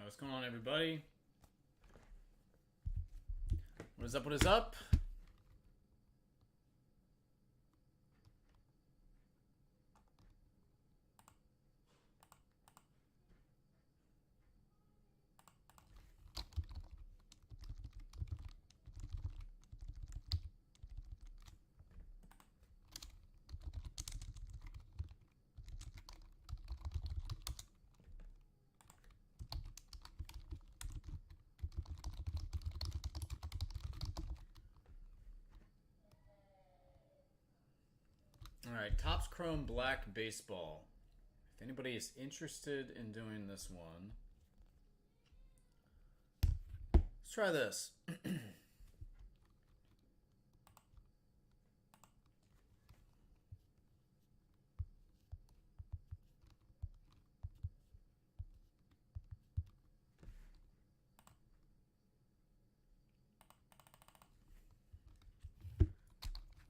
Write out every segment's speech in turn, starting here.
What's going on, everybody? What is up? What is up? Alright, Topps Chrome Black Baseball. If anybody is interested in doing this one, let's try this.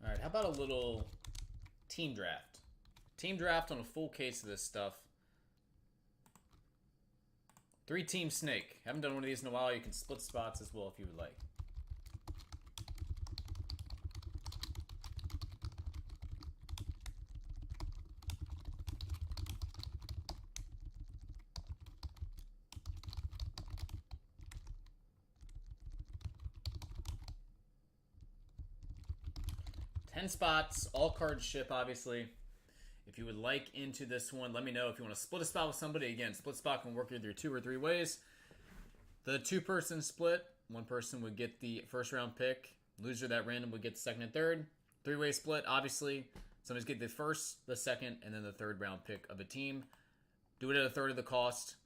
Alright, how about a little team draft? Team draft on a full case of this stuff. 3-team snake. Haven't done one of these in a while. You can split spots as well if you would like. Ten spots, all cards ship, obviously. If you would like into this one, let me know. If you want to split a spot with somebody, again, split spot can work either 2 or 3 ways. The 2-person split, one person would get the first round pick. Loser that random would get the second and third. 3-way split, obviously. Somebody's get the first, the second, and then the third round pick of a team. Do it at a third of the cost.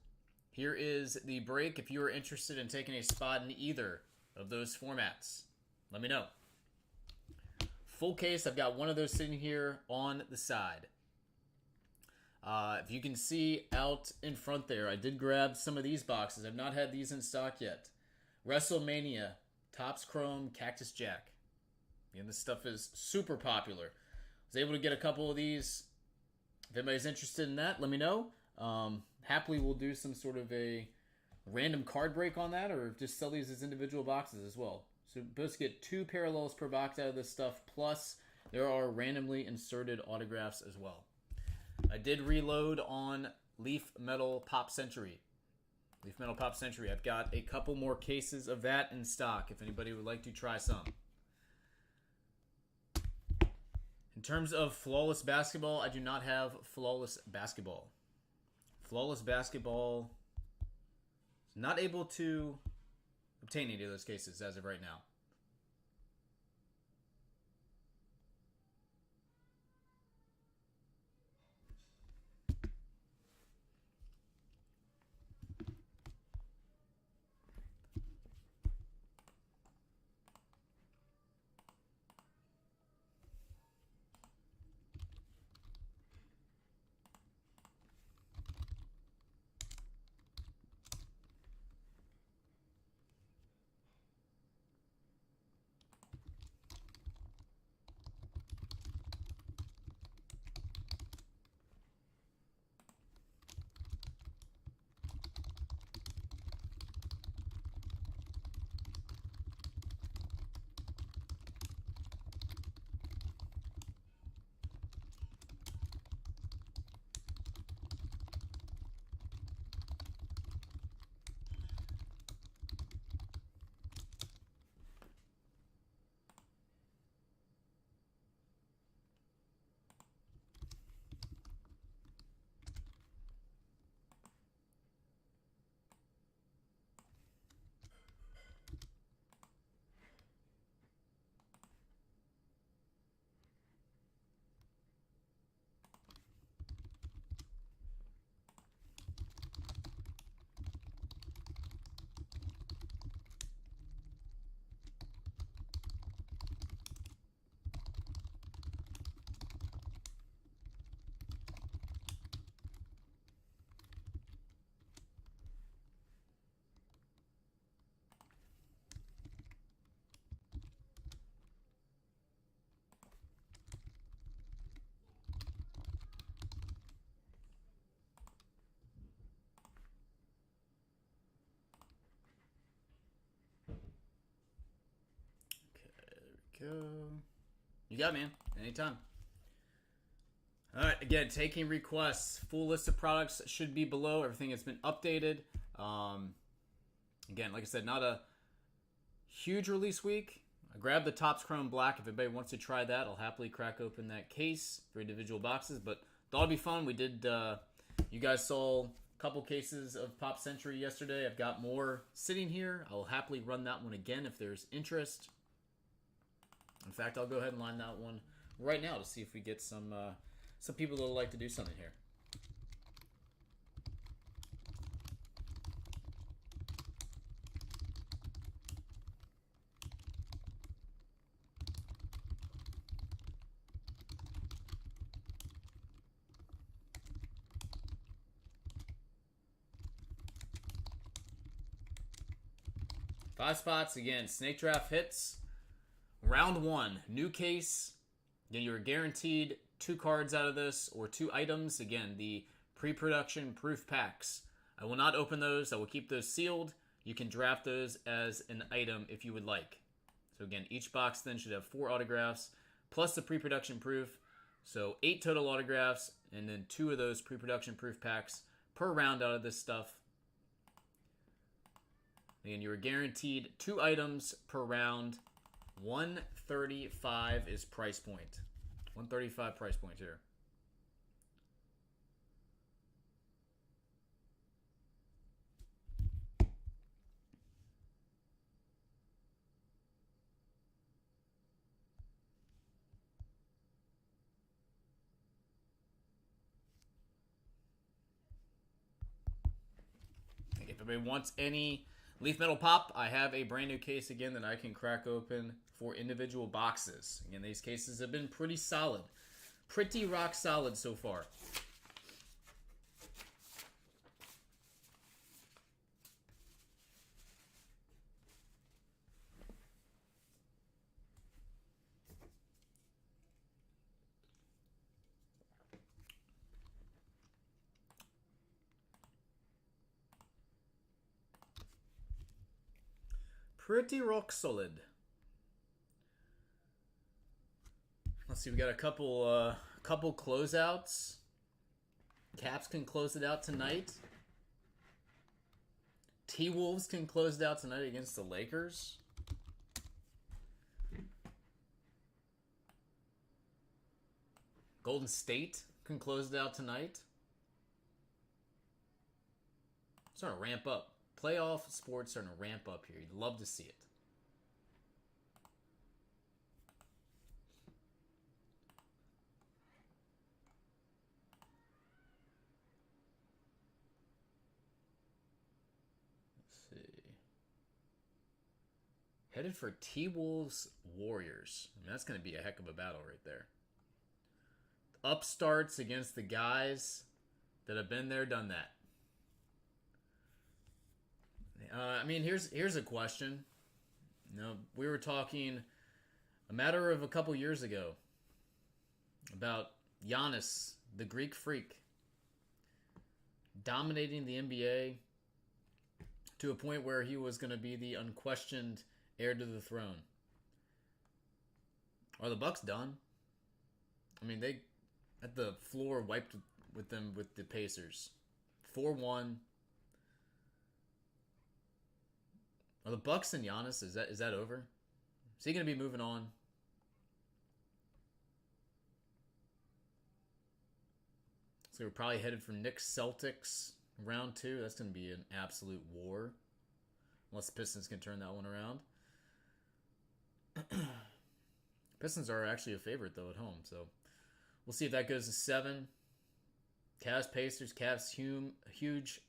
Here is the break. If you are interested in taking a spot in either of those formats, let me know. Full case, I've got one of those sitting here on the side. If you can see out in front there, I did grab some of these boxes. I've not had these in stock yet. WrestleMania, Topps Chrome, Cactus Jack. And this stuff is super popular. I was able to get a couple of these. If anybody's interested in that, let me know. Happily, we'll do some sort of a random card break on that, or just sell these as individual boxes as well. So you're supposed to get 2 parallels per box out of this stuff, plus there are randomly inserted autographs as well. I did reload on Leaf Metal Pop Century. Leaf Metal Pop Century. I've got a couple more cases of that in stock if anybody would like to try some. In terms of Flawless Basketball, I do not have Flawless Basketball. Flawless Basketball is not able to obtain any of those cases as of right now. go. You got it, man. Anytime. All right, again, taking requests. Full list of products should be below. Everything has been updated. Again, like I said, not a huge release week. I grabbed the Topps Chrome Black. If anybody wants to try that, I'll happily crack open that case for individual boxes. But thought it'd be fun. We did. You guys saw a couple cases of Pop Century yesterday. I've got more sitting here. I will happily run that one again if there's interest. In fact, I'll go ahead and line that one right now to see if we get some people that would like to do something here. Five spots again. Snake Draft hits. Round 1, new case. Again, you're guaranteed 2 cards out of this, or 2 items. Again, the pre-production proof packs. I will not open those. I will keep those sealed. You can draft those as an item if you would like. So again, each box then should have 4 autographs, plus the pre-production proof. So 8 total autographs, and then 2 of those pre-production proof packs per round out of this stuff. Again, you are guaranteed 2 items per round. 135 is price point. 135 price point here. If anybody wants any Leaf Metal Pop, I have a brand new case again that I can crack open for individual boxes. Again, these cases have been pretty solid. Pretty rock solid so far. Pretty rock solid. Let's see, we got a couple closeouts. Caps can close it out tonight. T-Wolves can close it out tonight against the Lakers. Golden State can close it out tonight. Starting to ramp up. Playoff sports starting to ramp up here. You'd love to see it. Let's see. Headed for T-Wolves Warriors. I mean, that's going to be a heck of a battle right there. Upstarts against the guys that have been there, done that. I mean, here's a question. You know, we were talking a matter of a couple years ago about Giannis, the Greek freak, dominating the NBA to a point where he was going to be the unquestioned heir to the throne. Are the Bucks done? I mean, they at the floor wiped with them with the Pacers. 4-1. Are the Bucks and Giannis, is that over? Is he going to be moving on? So we're probably headed for Knicks Celtics round 2. That's going to be an absolute war. Unless the Pistons can turn that one around. Pistons are actually a favorite, though, at home. So we'll see if that goes to 7. Cavs Pacers. Cavs huge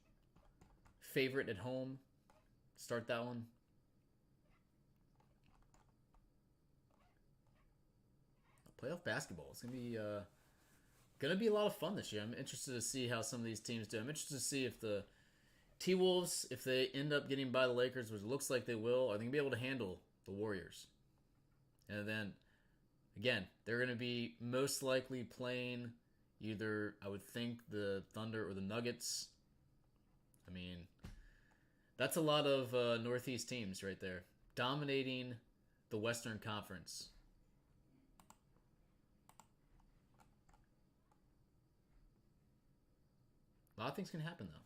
favorite at home. Start that one. Playoff basketball. It's gonna be a lot of fun this year. I'm interested to see how some of these teams do. I'm interested to see if the T-Wolves, if they end up getting by the Lakers, which looks like they will, are they gonna be able to handle the Warriors? And then, again, they're gonna be most likely playing either, I would think, the Thunder or the Nuggets. I mean, that's a lot of Northeast teams right there. Dominating the Western Conference. A lot of things can happen, though.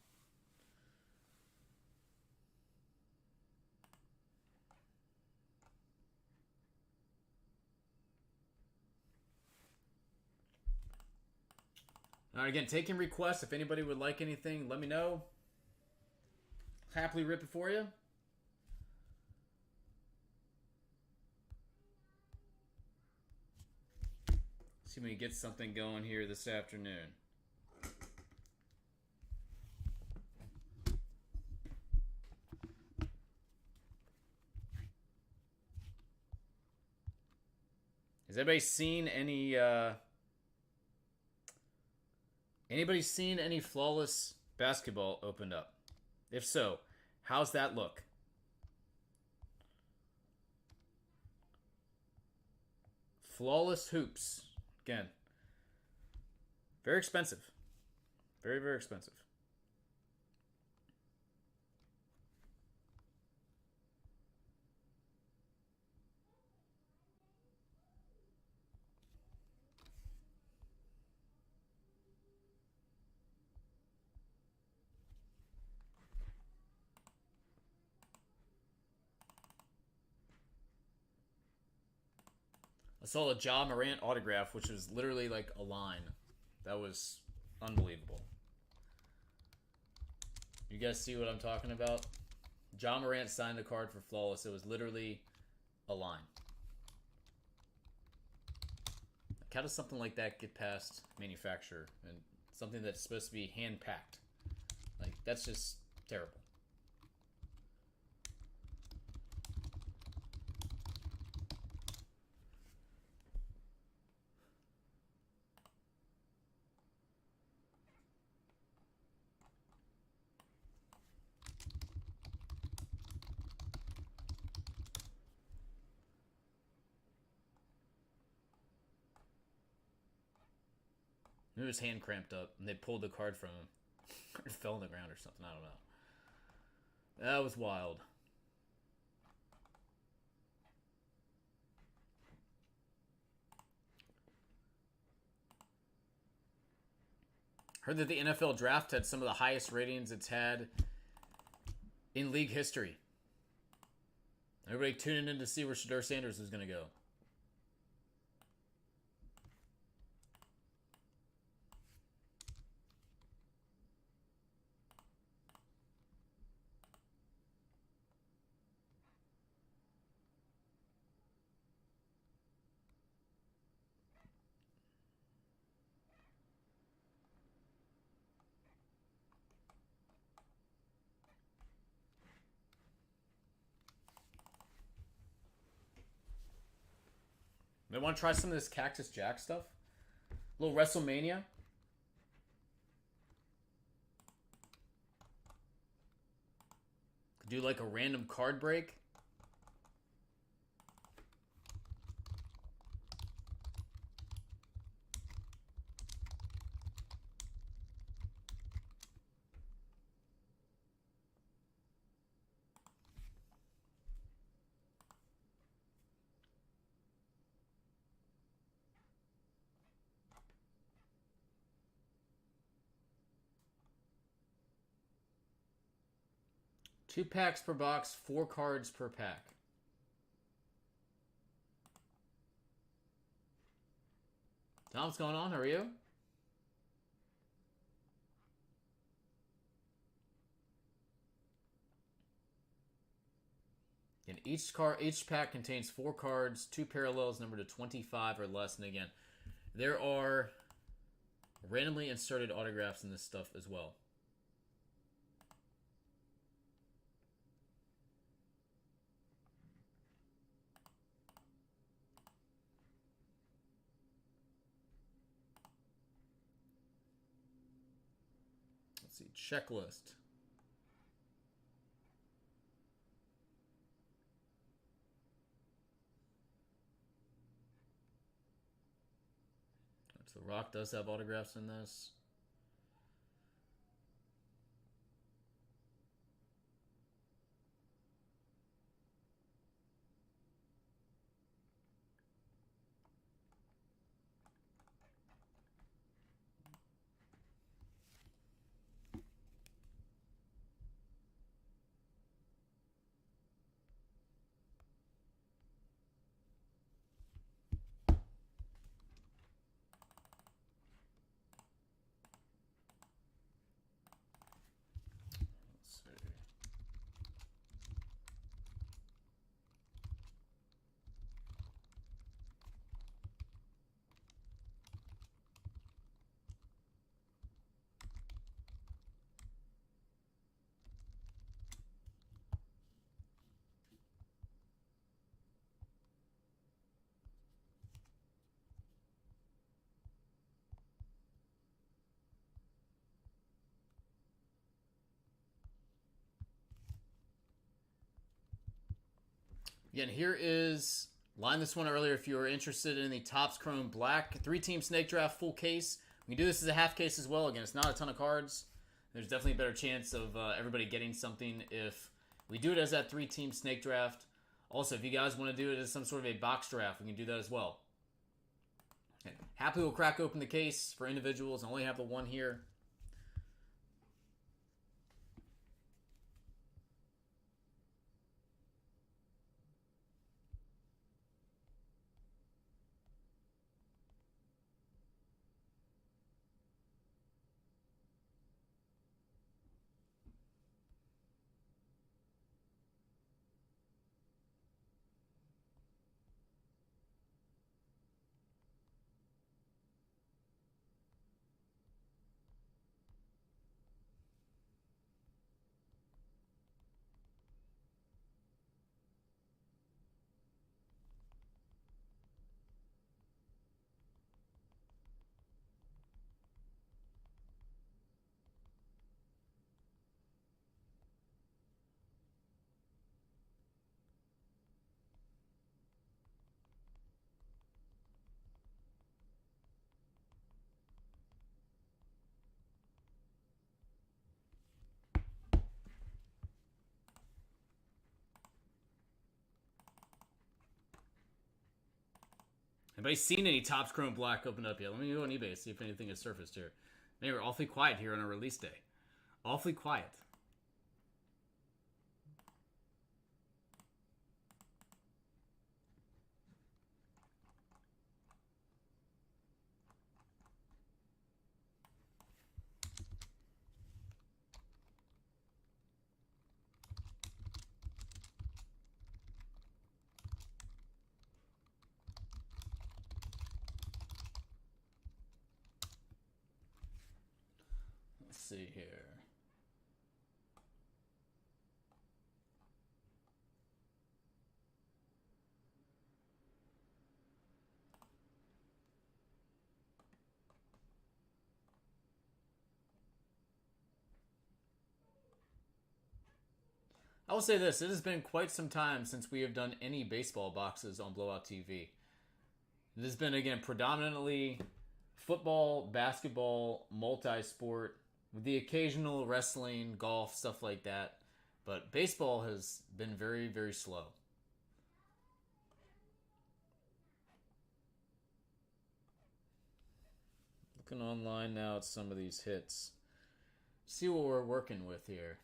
All right, again, taking requests. If anybody would like anything, let me know. Happily rip it for you. See if we can get something going here this afternoon. Has anybody seen any anybody seen any flawless basketball opened up? If so, how's that look? Flawless hoops. Again, very expensive. Very, very expensive. I saw a Ja Morant autograph, which was literally like a line. That was unbelievable. You guys see what I'm talking about? Ja Morant signed the card for Flawless. It was literally a line. Like, how does something like that get past manufacturer and something that's supposed to be hand-packed? Like, that's just terrible. Maybe it was hand cramped up and they pulled the card from him. It fell on the ground or something. I don't know. That was wild. Heard that the NFL draft had some of the highest ratings it's had in league history. Everybody tuning in to see where Shedeur Sanders is going to go. They want to try some of this Cactus Jack stuff? A little WrestleMania? Could do like a random card break? Two packs per box, 4 cards per pack. Tom, what's going on? How are you? And each pack contains 4 cards, 2 parallels numbered to 25 or less. And again, there are randomly inserted autographs in this stuff as well. Let's see, checklist. So Rock does have autographs in this. Again, here is, line this one earlier if you were interested in the Topps Chrome Black 3-team snake draft full case. We can do this as a half case as well. Again, it's not a ton of cards. There's definitely a better chance of everybody getting something if we do it as that 3-team snake draft. Also, if you guys want to do it as some sort of a box draft, we can do that as well. Okay. Happily will crack open the case for individuals. I only have the one here. Anybody seen any Topps Chrome Black open up yet? Let me go on eBay and see if anything has surfaced here. They were awfully quiet here on a release day. Awfully quiet. Let's see here. I will say this, it has been quite some time since we have done any baseball boxes on Blowout TV. It has been, again, predominantly football, basketball, multi-sport, with the occasional wrestling, golf, stuff like that. But baseball has been very, very slow. Looking online now at some of these hits. See what we're working with here.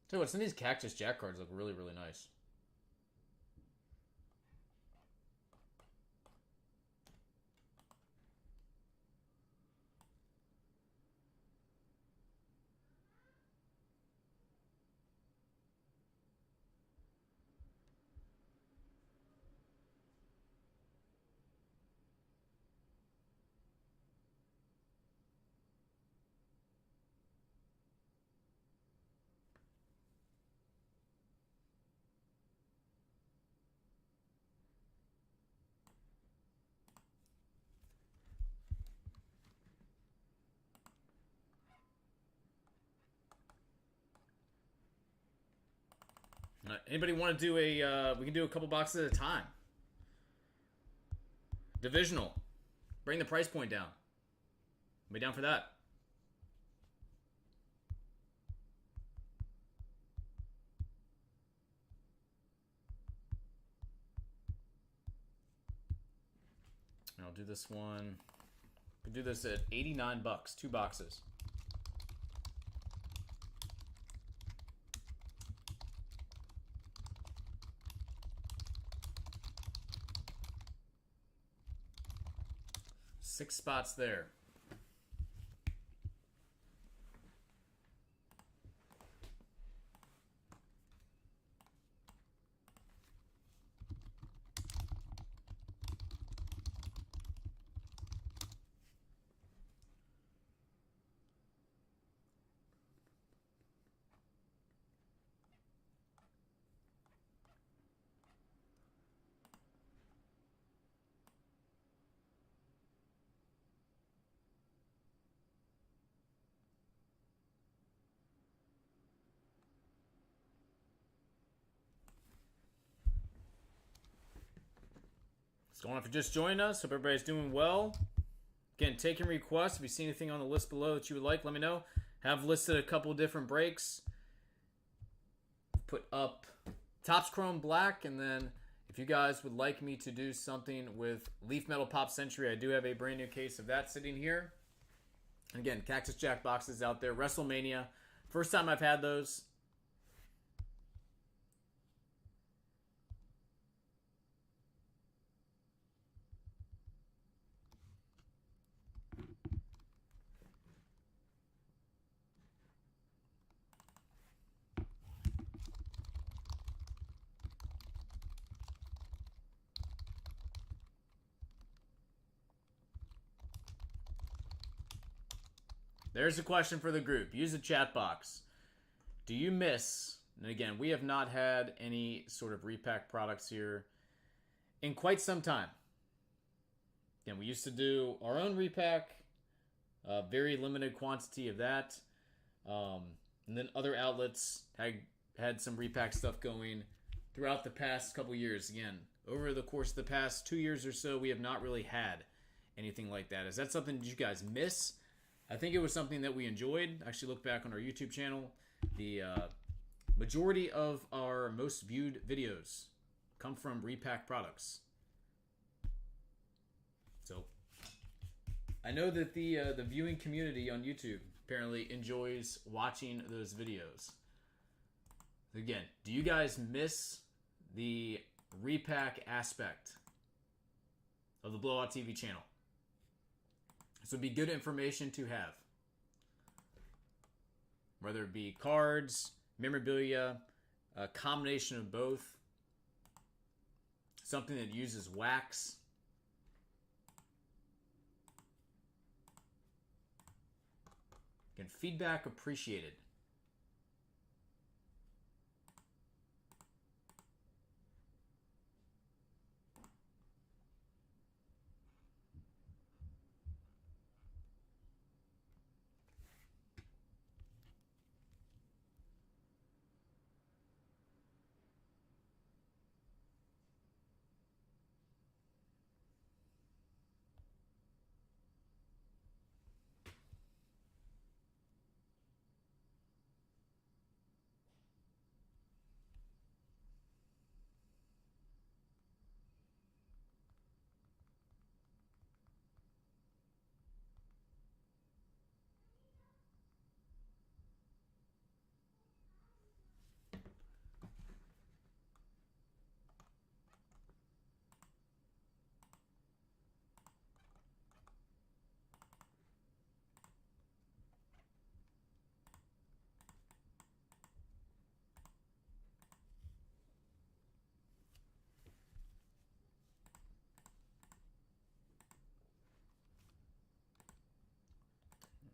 Tell you what, some of these Cactus Jack cards look really, really nice. Anybody want to do a, we can do a couple boxes at a time. Divisional. Bring the price point down. Be down for that. I'll do this one. We can do this at 89 bucks, 2 boxes. Six spots there. going on for just joining us. Hope everybody's doing well. Again, taking requests. If you see anything on the list below that you would like, let me know. Have listed a couple different breaks. Put up Topps Chrome Black, and then if you guys would like me to do something with Leaf Metal Pop Century, I do have a brand new case of that sitting here. And again, Cactus Jack boxes out there. WrestleMania. First time I've had those. There's a question for the group. Use the chat box. Do you miss, and again, we have not had any sort of repack products here in quite some time. Again, we used to do our own repack, very limited quantity of that. And then other outlets had some repack stuff going throughout the past couple years. Again, over the course of the past 2 years or so, we have not really had anything like that. Is that something that you guys miss? I think it was something that we enjoyed. Actually, look back on our YouTube channel. The majority of our most viewed videos come from repack products. So, I know that the viewing community on YouTube apparently enjoys watching those videos. Again, do you guys miss the repack aspect of the Blowout TV channel? This would be good information to have. Whether it be cards, memorabilia, a combination of both. Something that uses wax. Again, feedback appreciated.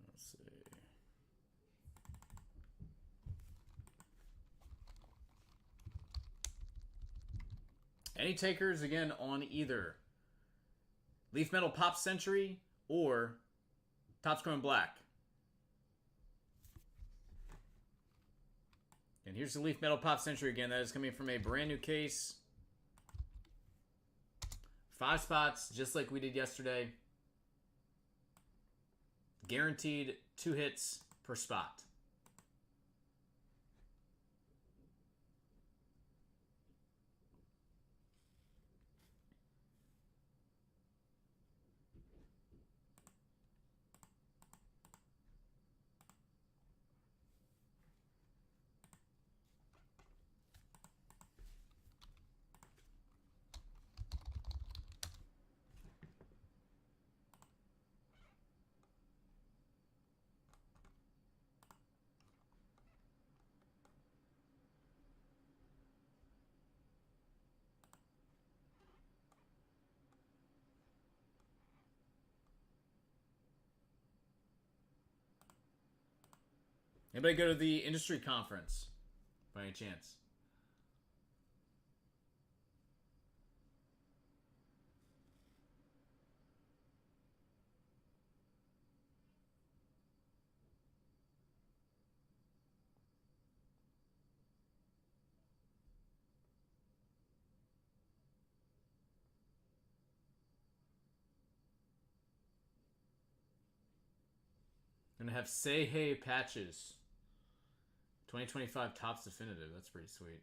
Let's see. Any takers again on either Leaf Metal Pop Century or Topps Chrome Black? And here's the Leaf Metal Pop Century again. That is coming from a brand new case. 5 spots, just like we did yesterday. Guaranteed 2 hits per spot. Anybody go to the industry conference by any chance? Gonna have Shohei patches. 2025 Topps Definitive. That's pretty sweet.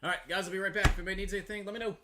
All right, guys, I'll be right back. If anybody needs anything, let me know.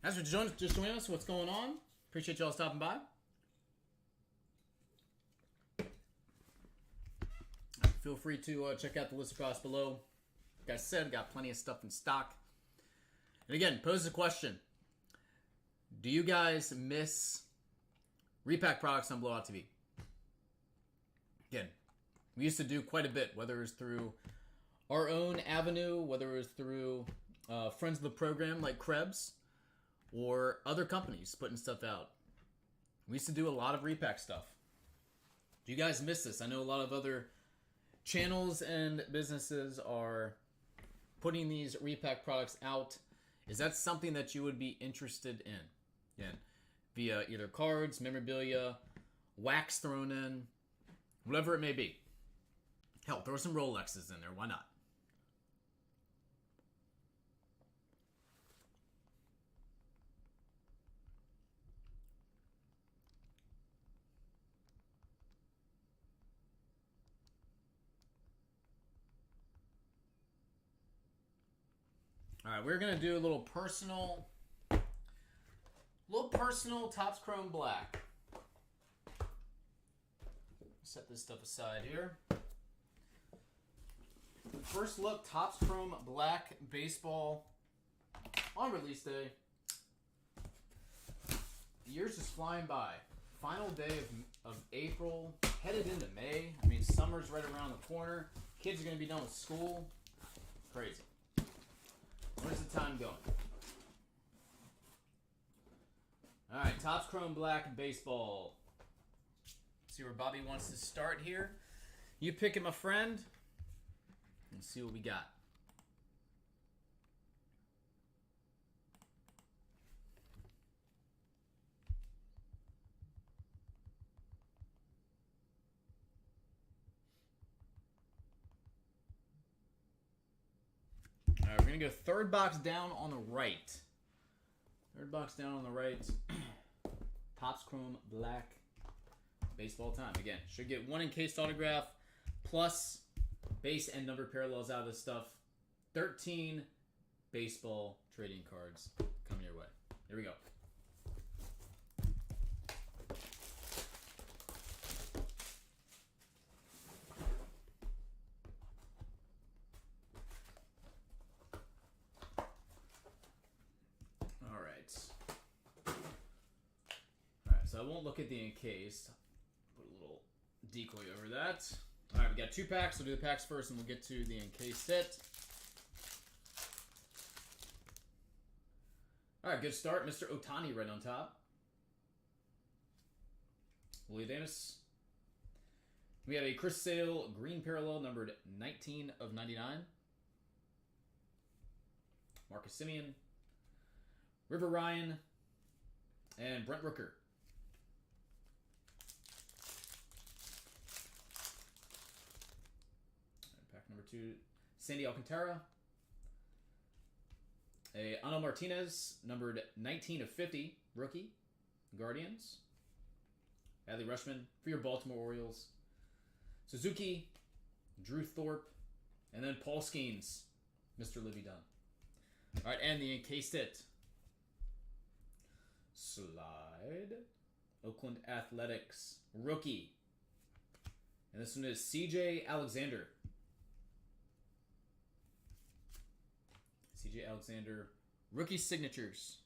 As for just joining us, what's going on? Appreciate y'all stopping by. Feel free to check out the list across below. Like I said, got plenty of stuff in stock. And again, pose the question. Do you guys miss repack products on Blowout TV? Again, we used to do quite a bit, whether it was through our own avenue, whether it was through friends of the program like Krebs, or other companies putting stuff out. We used to do a lot of repack stuff. Do you guys miss this? I know a lot of other channels and businesses are putting these repack products out. Is that something that you would be interested in? Again, via either cards, memorabilia, wax thrown in, whatever it may be. Hell, throw some Rolexes in there. Why not? All right, we're gonna do a little personal Topps Chrome Black. Set this stuff aside here. First look, Topps Chrome Black Baseball on release day. The year's just flying by. Final day of April, headed into May. I mean, summer's right around the corner. Kids are gonna be done with school. Crazy. Where's the time going? Alright, Topps Chrome Black Baseball. See where Bobby wants to start here. You pick it, my friend. And see what we got. Alright, we're going to go third box down on the right. Third box down on the right. Topps Chrome Black Baseball time. Again, should get one encased autograph plus base and number parallels out of this stuff. 13 baseball trading cards coming your way. Here we go. So I won't look at the encased. Put a little decoy over that. All right, we got 2 packs. We'll do the packs first, and we'll get to the encased set. All right, good start. Mr. Ohtani right on top. Willie Davis. We have a Chris Sale green parallel numbered 19 of 99. Marcus Semien. River Ryan. And Brent Rooker. Number 2, Sandy Alcantara. A Ano Martinez, numbered 19 of 50, rookie, Guardians. Adley Rutschman for your Baltimore Orioles. Suzuki, Drew Thorpe, and then Paul Skeens, Mr. Livy Dunn. All right, and the encased it. Slide. Oakland Athletics, rookie. And this one is CJ Alexander. CJ Alexander, rookie signatures.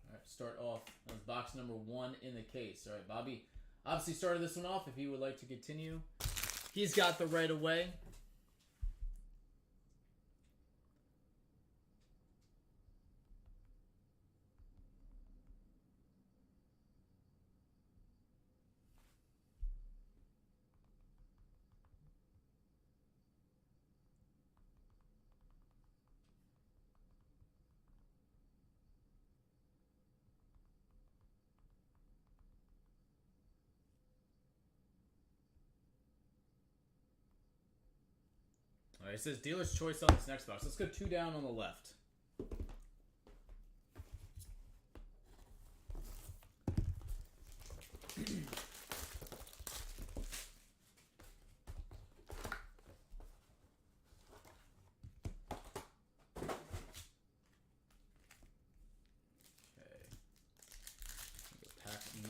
All right, start off on box number 1 in the case. All right, Bobby obviously started this one off. If he would like to continue, he's got the right of way. All right, it says dealer's choice on this next box. Let's go 2 down on the left. Okay.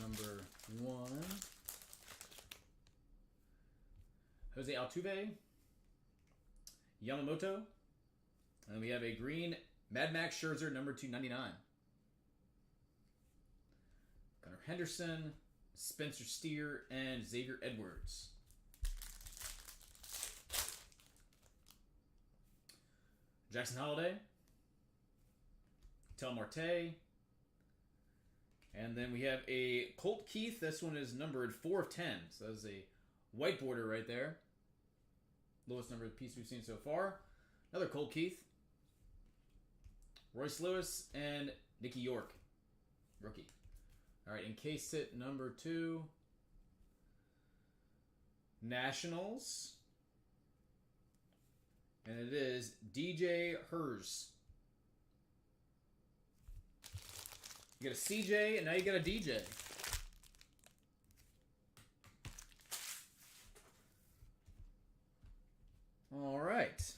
number 1. Jose Altuve. Yamamoto. And we have a green Mad Max Scherzer, number 299. Gunnar Henderson, Spencer Steer, and Xavier Edwards. Jackson Holiday. Tel Marte. And then we have a Colt Keith. This one is numbered 4 of 10. So that's a white border right there. Lowest numbered piece we've seen so far. Another Colt Keith. Royce Lewis and Nicky York. Rookie. All right, in case hit number 2. Nationals. And it is DJ Hers. You got a CJ, and now you got a DJ. All right.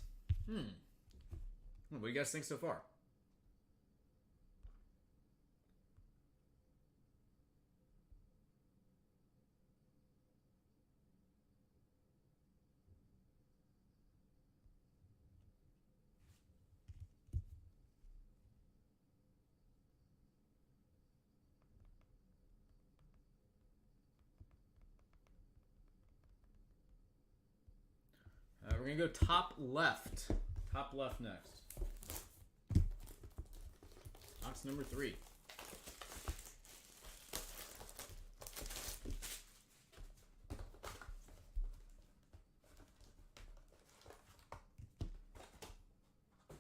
What do you guys think so far? We're going to go top left. Top left next. Box number 3.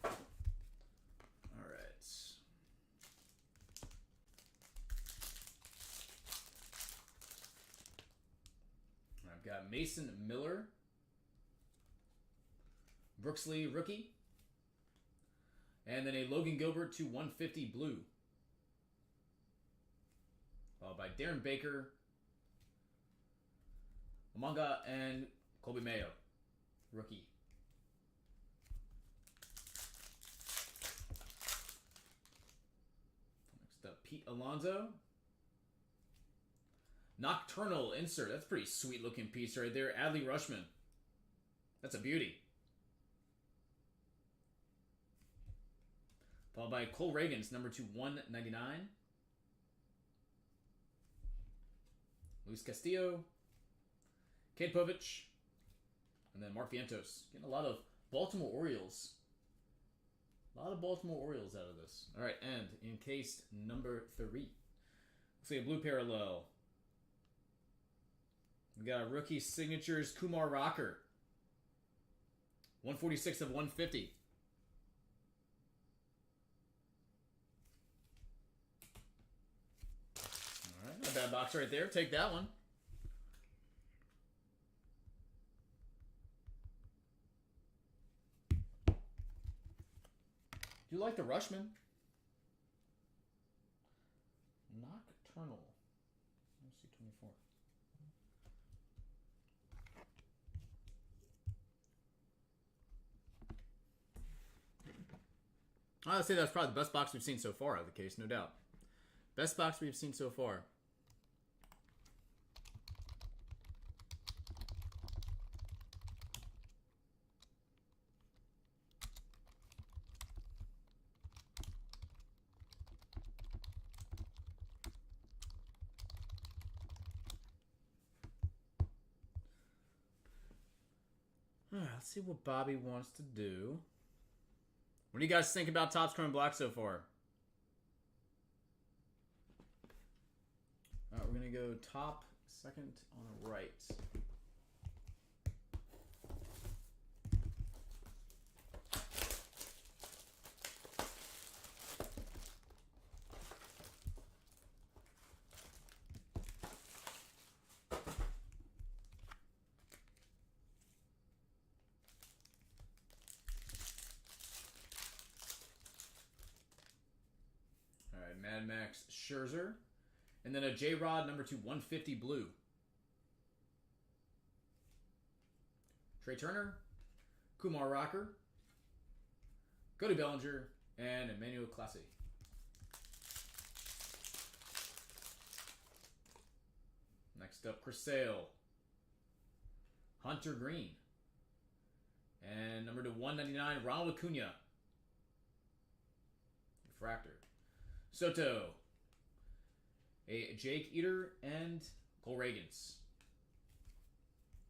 All right. I've got Mason Miller. Brooksley rookie. And then a Logan Gilbert to 150 blue. Followed by Darren Baker, Umaga, and Colby Mayo. Rookie. Next up, Pete Alonso. Nocturnal insert. That's a pretty sweet looking piece right there. Adley Rushman. That's a beauty. Followed by Cole Reagans, number 2/199. Luis Castillo. Cade Povich. And then Mark Vientos. Getting a lot of Baltimore Orioles. A lot of Baltimore Orioles out of this. All right, and encased number 3. Looks like a blue parallel. We got a rookie signatures, Kumar Rocker. 146 of 150. Not a bad box right there. Take that one. Do you like the Rushman? Nocturnal. Let's see, 24. I'd say that's probably the best box we've seen so far out of the case, no doubt. Best box we've seen so far. Alright, let's see what Bobby wants to do. What do you guys think about Topps Chrome Black so far? Alright, we're going to go top, second on the right. Mad Max Scherzer. And then a J-Rod number 2/150 blue. Trey Turner. Kumar Rocker. Cody Bellinger. And Emmanuel Clase. Next up, Crisale. Hunter Green. And number to 199, Ronald Acuna. Refractor. Soto. A Jake Eater and Cole Reagans.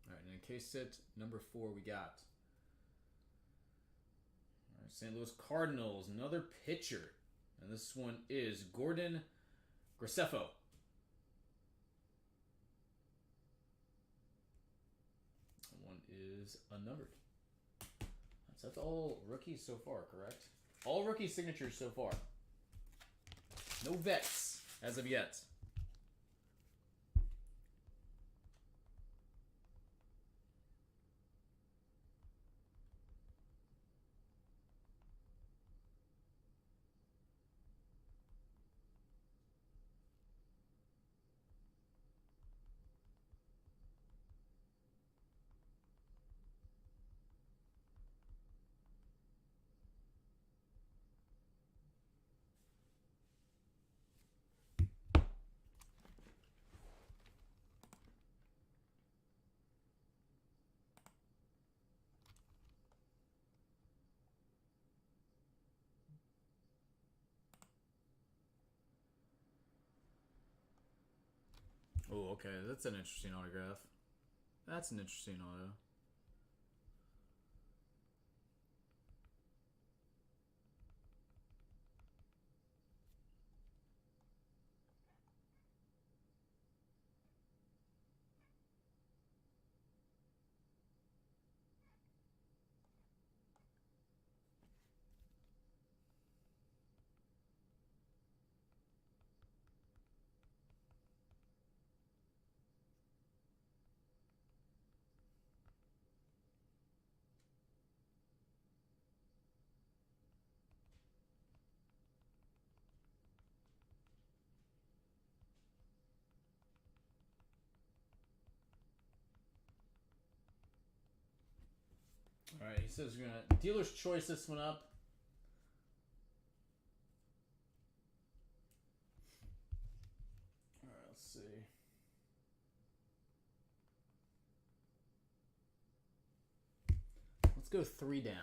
All right, and in case set number 4 we got. All right, St. Louis Cardinals, another pitcher. And this one is Gordon Graceffo. One is unnumbered. So that's all rookies so far, correct? All rookie signatures so far. No vets as of yet. Oh, okay. That's an interesting autograph. That's an interesting auto. All right, he says we're gonna dealer's choice this one up. All right, let's see. Let's go 3 down.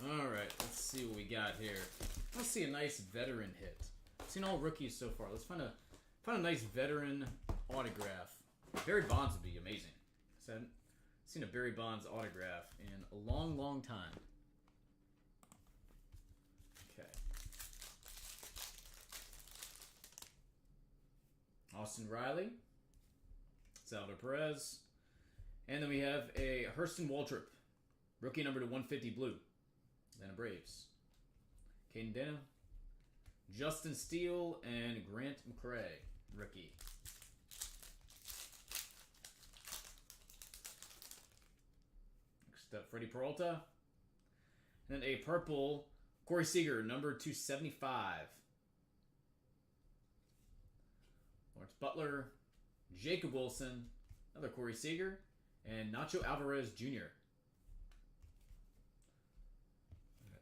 All right, let's see what we got here. Let's see a nice veteran hit. I've seen all rookies so far. Let's find a nice veteran autograph. Barry Bonds would be amazing. I haven't seen a Barry Bonds autograph in a long, long time. Okay. Austin Riley, Salvador Perez, and then we have a Hurston Waltrip, rookie number to 150 blue. Atlanta Braves. Caden Dana, Justin Steele, and Grant McCray, rookie. Next up, Freddie Peralta. And then a purple Corey Seager, number 275. Lawrence Butler, Jacob Wilson, another Corey Seager, and Nacho Alvarez Jr.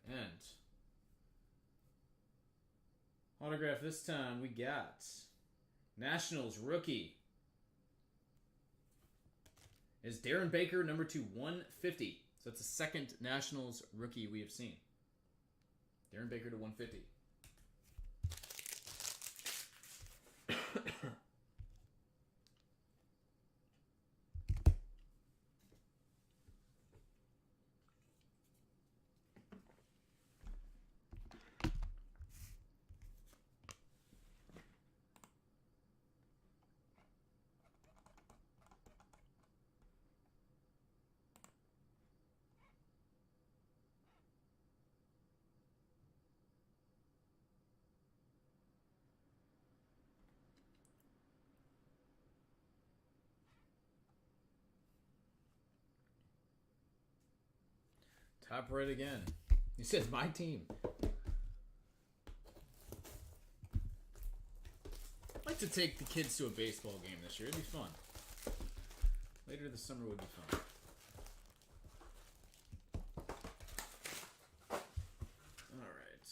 And autograph this time we got Nationals rookie is Darren Baker, number 2/150. So that's the second Nationals rookie we have seen. Darren Baker to 150. Copyright again. He says my team. I'd like to take the kids to a baseball game this year. It'd be fun. Later this summer would be fun. Alright.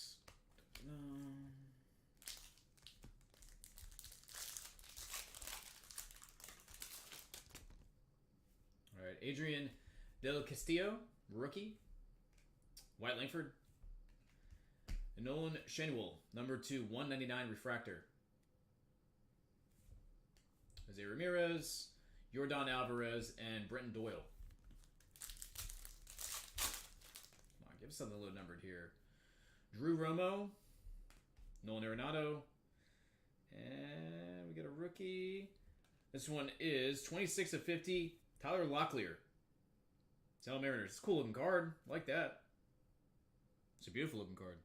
Alright, Adrian Del Castillo, rookie. Wyatt Langford. And Nolan Shenwell, number 2, 199 refractor. Jose Ramirez, Yordan Alvarez, and Brenton Doyle. Come on, give us something a little numbered here. Drew Romo, Nolan Arenado, and we got a rookie. This one is 26 of 50, Tyler Locklear. Seattle Mariners. It's a cool looking card. I like that. It's a beautiful looking card.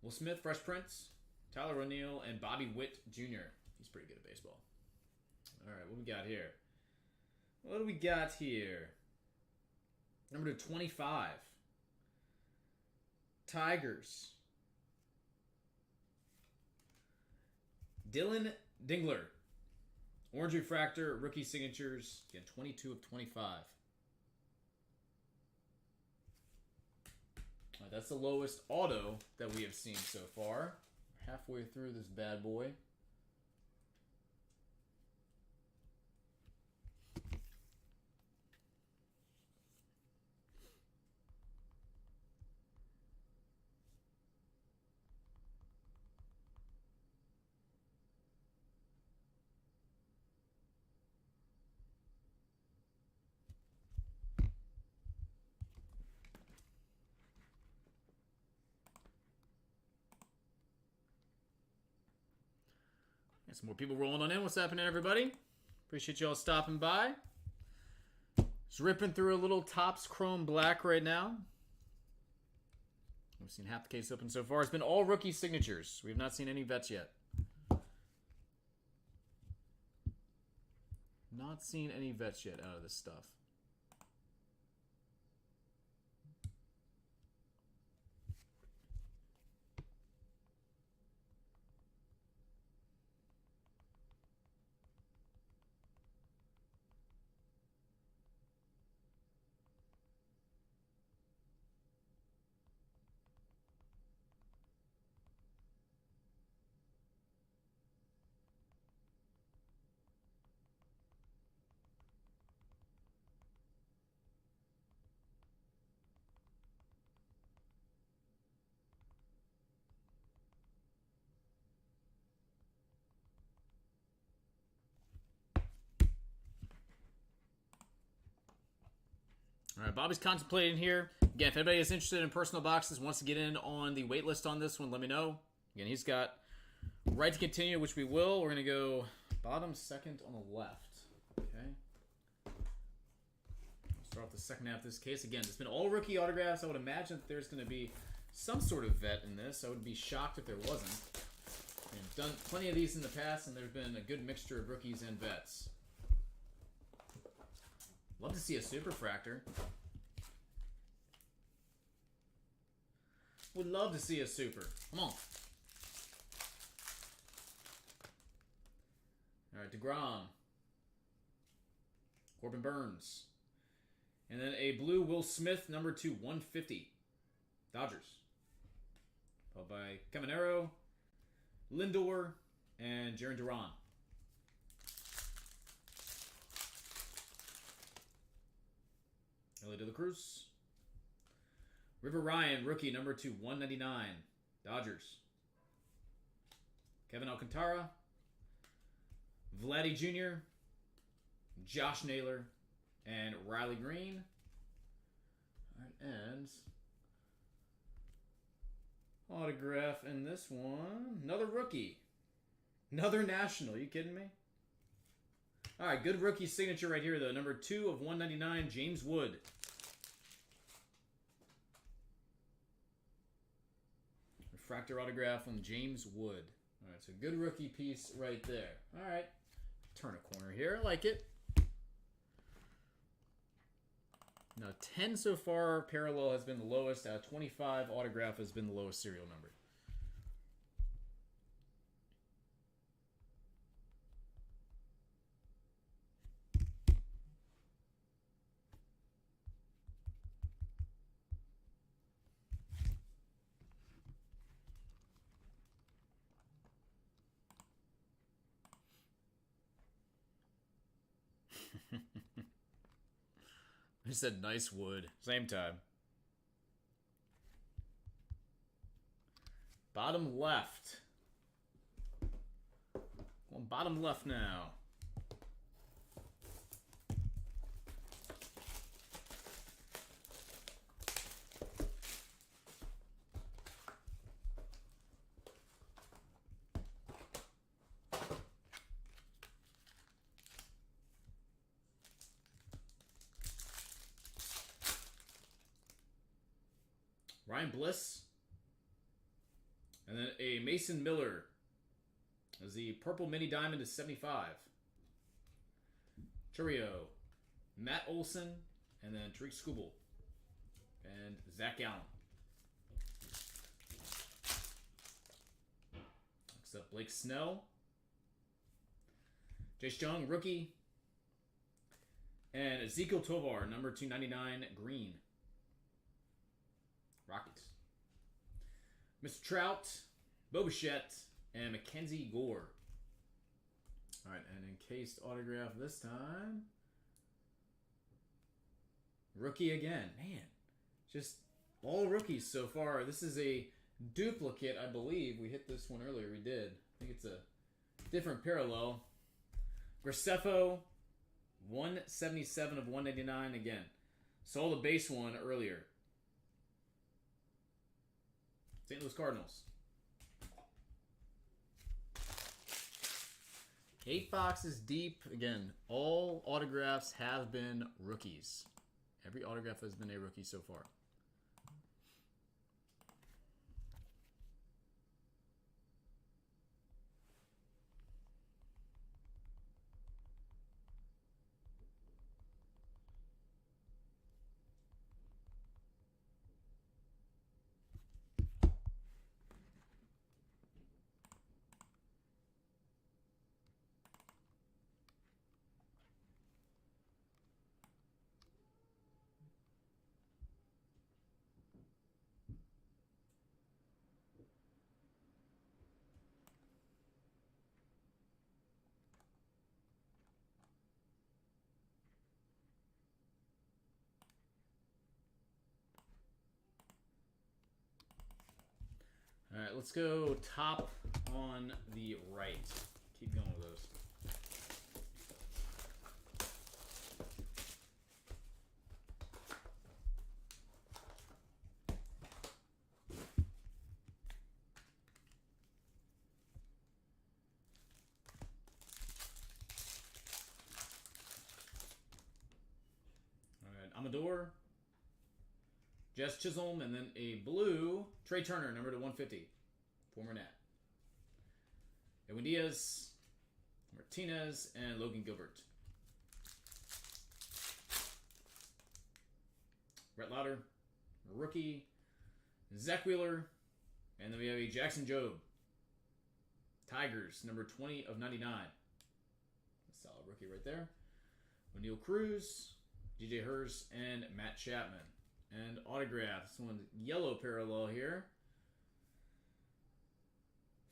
Will Smith, Fresh Prince, Tyler O'Neill, and Bobby Witt Jr. He's pretty good at baseball. All right, what do we got here? What do we got here? Number 25. Tigers. Dylan Dingler. Orange refractor, rookie signatures. Again, 22 of 25. All right, that's the lowest auto that we have seen so far. We're halfway through this bad boy. Some more people rolling on in. What's happening, everybody? Appreciate y'all stopping by. Just ripping through a little Topps Chrome Black right now. We've seen half the case open so far. It's been all rookie signatures. We have not seen any vets yet. Not seen any vets yet out of this stuff. All right, Bobby's contemplating here. Again, if anybody is interested in personal boxes, wants to get in on the wait list on this one, let me know. Again, he's got right to continue, which we will. We're going to go bottom second on the left. Okay. Start off the second half of this case. Again, it's been all rookie autographs. I would imagine that there's going to be some sort of vet in this. I would be shocked if there wasn't. I've done plenty of these in the past, and there's been a good mixture of rookies and vets. Love to see a superfractor. Would love to see a super. Come on. All right, DeGrom. Corbin Burns. And then a blue Will Smith, number 2, 150. Dodgers. Followed by Caminero, Lindor, and Jarren Duran. Ellie De La Cruz. River Ryan, rookie, number 2, 199. Dodgers. Kevin Alcantara. Vladdy Jr. Josh Naylor. And Riley Green. All right, and autograph in this one. Another rookie. Another national. Are you kidding me? All right, good rookie signature right here, though. Number 2 of 199, James Wood. Refractor autograph from James Wood. All right, so good rookie piece right there. All right, turn a corner here. I like it. Now, 10 so far, parallel has been the lowest. 25, autograph has been the lowest serial number. I said nice wood. Same time. Bottom left. Well, bottom left now. Ryan Bliss. And then a Mason Miller. As the purple mini diamond is 75. Churio. Matt Olson. And then Tariq Skubal. And Zach Allen. Next up, Blake Snell. Jace Jung, rookie. And Ezekiel Tovar, number 299, green. Rockies. Mr. Trout, Bo Bichette, and Mackenzie Gore. All right, and encased autograph this time. Rookie again. Man, just all rookies so far. This is a duplicate, I believe. We hit this one earlier. We did. I think it's a different parallel. Graceffo, 177 of 199 again. Saw the base one earlier. St. Louis Cardinals. 8 boxes deep. Again, all autographs have been rookies. Every autograph has been a rookie so far. All right, let's go top on the right. Keep going with those. All right, Amador. Jess Chisholm, and then a blue Trey Turner, number to 150, former Nat. Edwin Diaz, Martinez, and Logan Gilbert. Brett Lauder, rookie, Zach Wheeler, and then we have a Jackson Jobe. Tigers, number 20 of 99. A solid rookie right there. O'Neal Cruz, DJ Hurst, and Matt Chapman. And autograph. This one's yellow parallel here.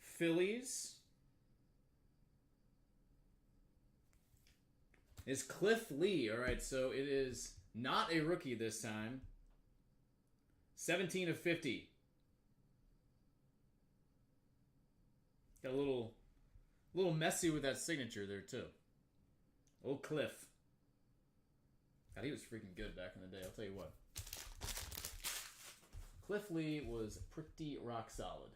Phillies is Cliff Lee. All right, so it is not a rookie this time. 17 of 50. Got a little messy with that signature there too. Old Cliff. God, he was freaking good back in the day. I'll tell you what. Cliff Lee was pretty rock solid.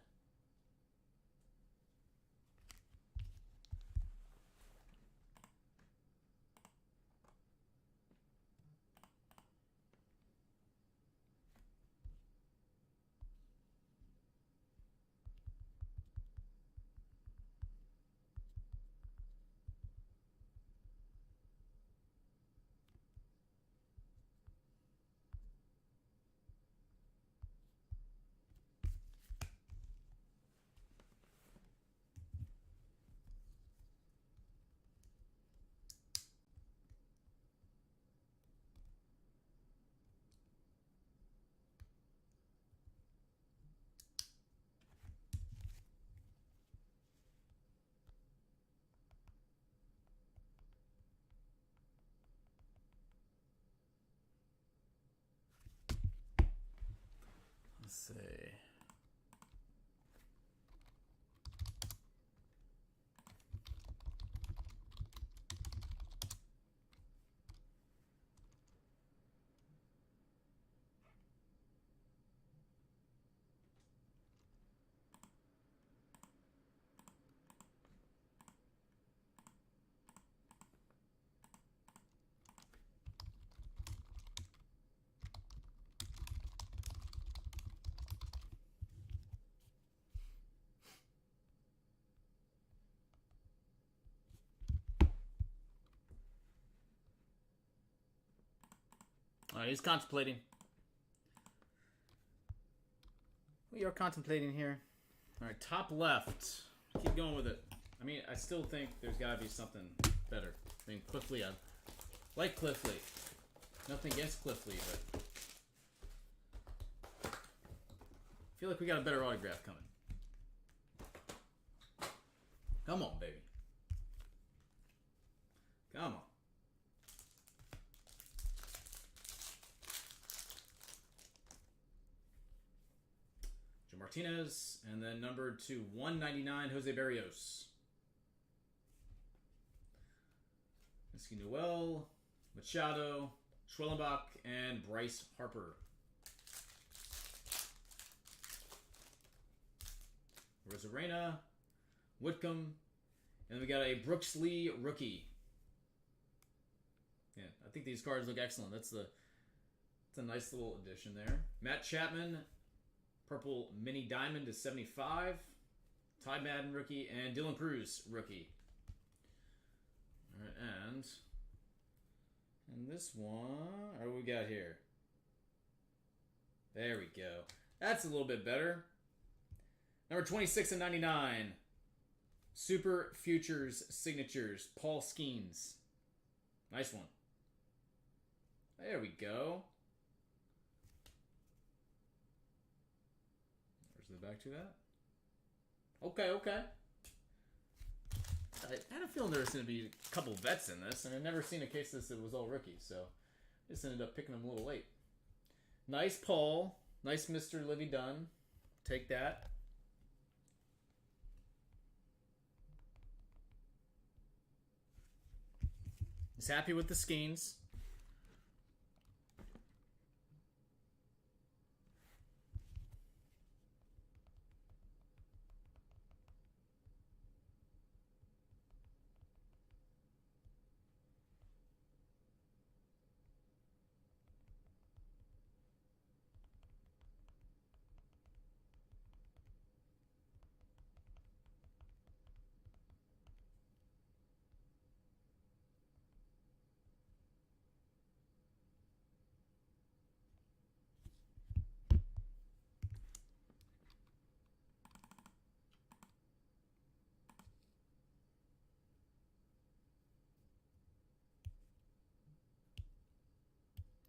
see. All right, he's contemplating. We are contemplating here. All right, top left. Keep going with it. I mean, I still think there's got to be something better. I mean, Cliffley, I like Cliffley. Nothing against Cliffley, but I feel like we got a better autograph coming. Come on, baby. Come on. Martinez, and then number 2/199, Jose Barrios. Misky Noel, Machado, Schwellenbach, and Bryce Harper. Rosarena, Whitcomb, and then we got a Brooks Lee rookie. Yeah, I think these cards look excellent. That's a nice little addition there. Matt Chapman, Purple Mini Diamond to 75. Ty Madden rookie and Dylan Cruz rookie. All right, and this one, what do we got here? There we go. That's a little bit better. Number 26/99. Super Futures Signatures, Paul Skeens. Nice one. There we go. Where's the back to that? Okay. I had a feeling there was going to be a couple vets in this, and I've never seen a case of this that was all rookies, so I just ended up picking them a little late. Nice Paul. Nice Mr. Livy Dunn. Take that. He's happy with the Skeens.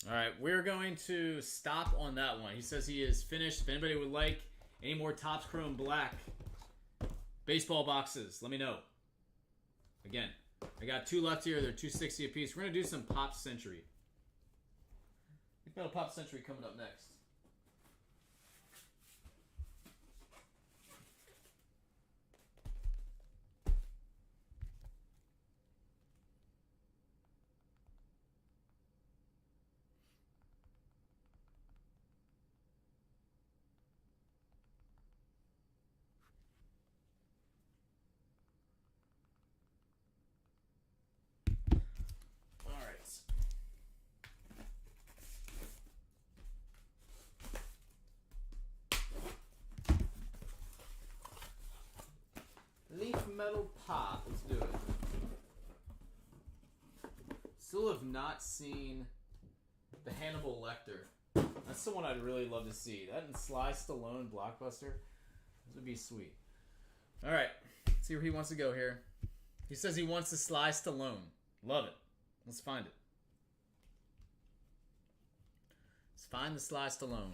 All right, we're going to stop on that one. He says he is finished. If anybody would like any more Topps Chrome Black baseball boxes, let me know. Again, I got 2 left here. They're $260 a piece. We're going to do some Pop Century. We've got a Pop Century coming up next. Leaf Metal Pop. Let's do it. Still have not seen the Hannibal Lecter. That's the one I'd really love to see. That and Sly Stallone Blockbuster. This would be sweet. All right. Let's see where he wants to go here. He says he wants the Sly Stallone. Love it. Let's find it. Let's find the Sly Stallone.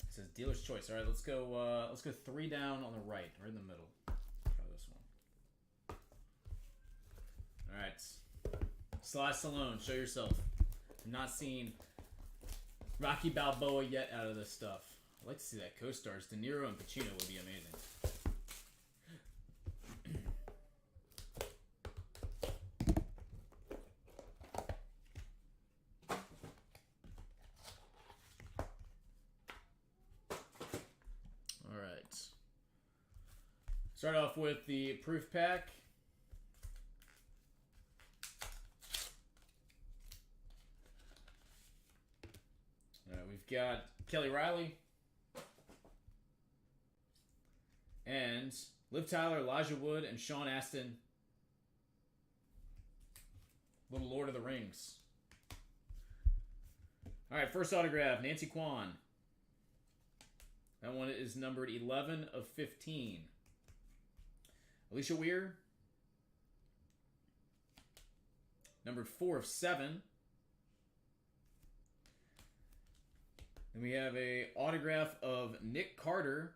It says dealer's choice. All right, let's go. Let's go 3 down on the right in the middle. Try this one. All right, Sly Stallone, show yourself. I'm not seeing Rocky Balboa yet out of this stuff. I'd like to see that co-stars. De Niro and Pacino would be amazing. All right. Start off with the proof pack. All right, we've got Kelly Riley. And Liv Tyler, Elijah Wood, and Sean Astin. Little Lord of the Rings. All right, first autograph, Nancy Kwan. That one is numbered 11 of 15. Alicia Weir. Numbered 4 of 7. Then we have a autograph of Nick Carter.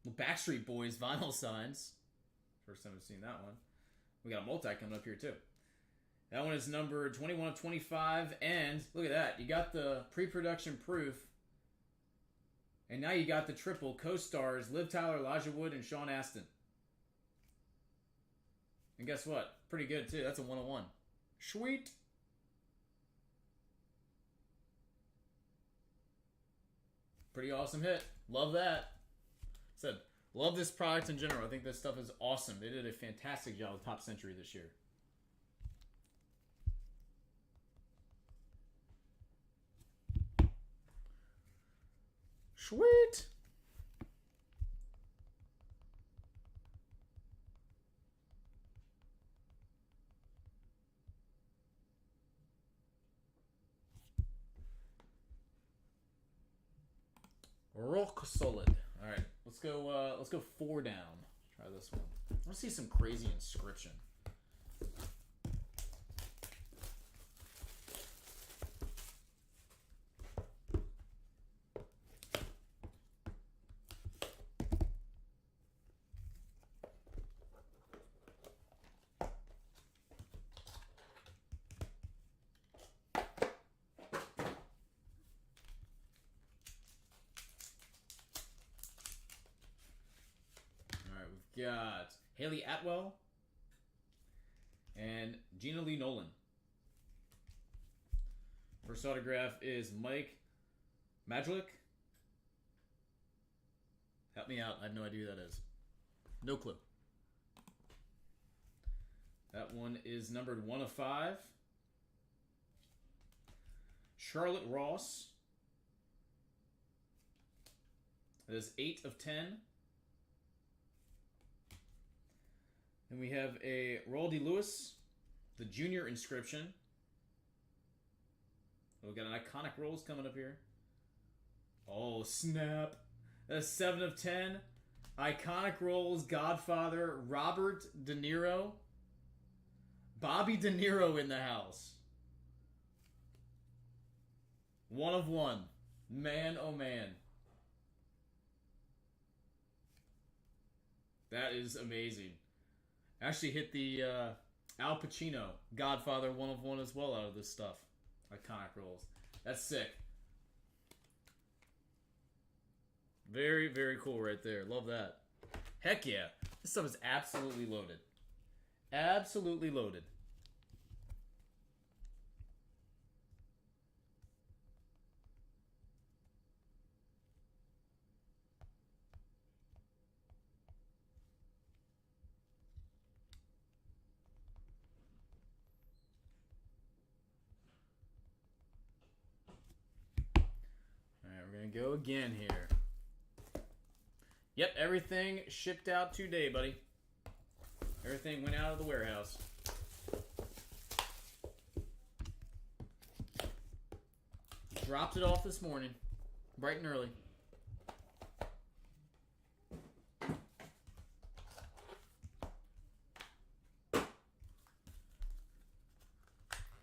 The Backstreet Boys vinyl signs. First time I've seen that one. We got a multi coming up here too. That one is numbered 21 of 25. And look at that. You got the pre-production proof. And now you got the triple co-stars Liv Tyler, Elijah Wood, and Sean Astin. And guess what? Pretty good too. That's a 101. Sweet. Pretty awesome hit. Love that. Said, love this product in general. I think this stuff is awesome. They did a fantastic job with Top Century this year. Sweet. Rock solid. All right, let's go. Let's go 4 down. Try this one. I want to see some crazy inscription. Got Haley Atwell and Gina Lee Nolan. First autograph is Mike Majlik. Help me out. I have no idea who that is. No clue. That one is numbered 1 of 5. Charlotte Ross. That is 8 of 10. And we have a Roldy Lewis, the junior inscription. Oh, we got an iconic rolls coming up here. Oh, snap. That's 7 of 10. Iconic rolls, Godfather, Robert De Niro. Bobby De Niro in the house. 1 of 1. Man, oh man. That is amazing. Actually hit the Al Pacino, Godfather 1 of 1 as well out of this stuff. Iconic rolls. That's sick. Very, very cool right there. Love that. Heck yeah. This stuff is absolutely loaded. Absolutely loaded. Go again here. Yep, everything shipped out today, buddy. Everything went out of the warehouse. Dropped it off this morning, bright and early. All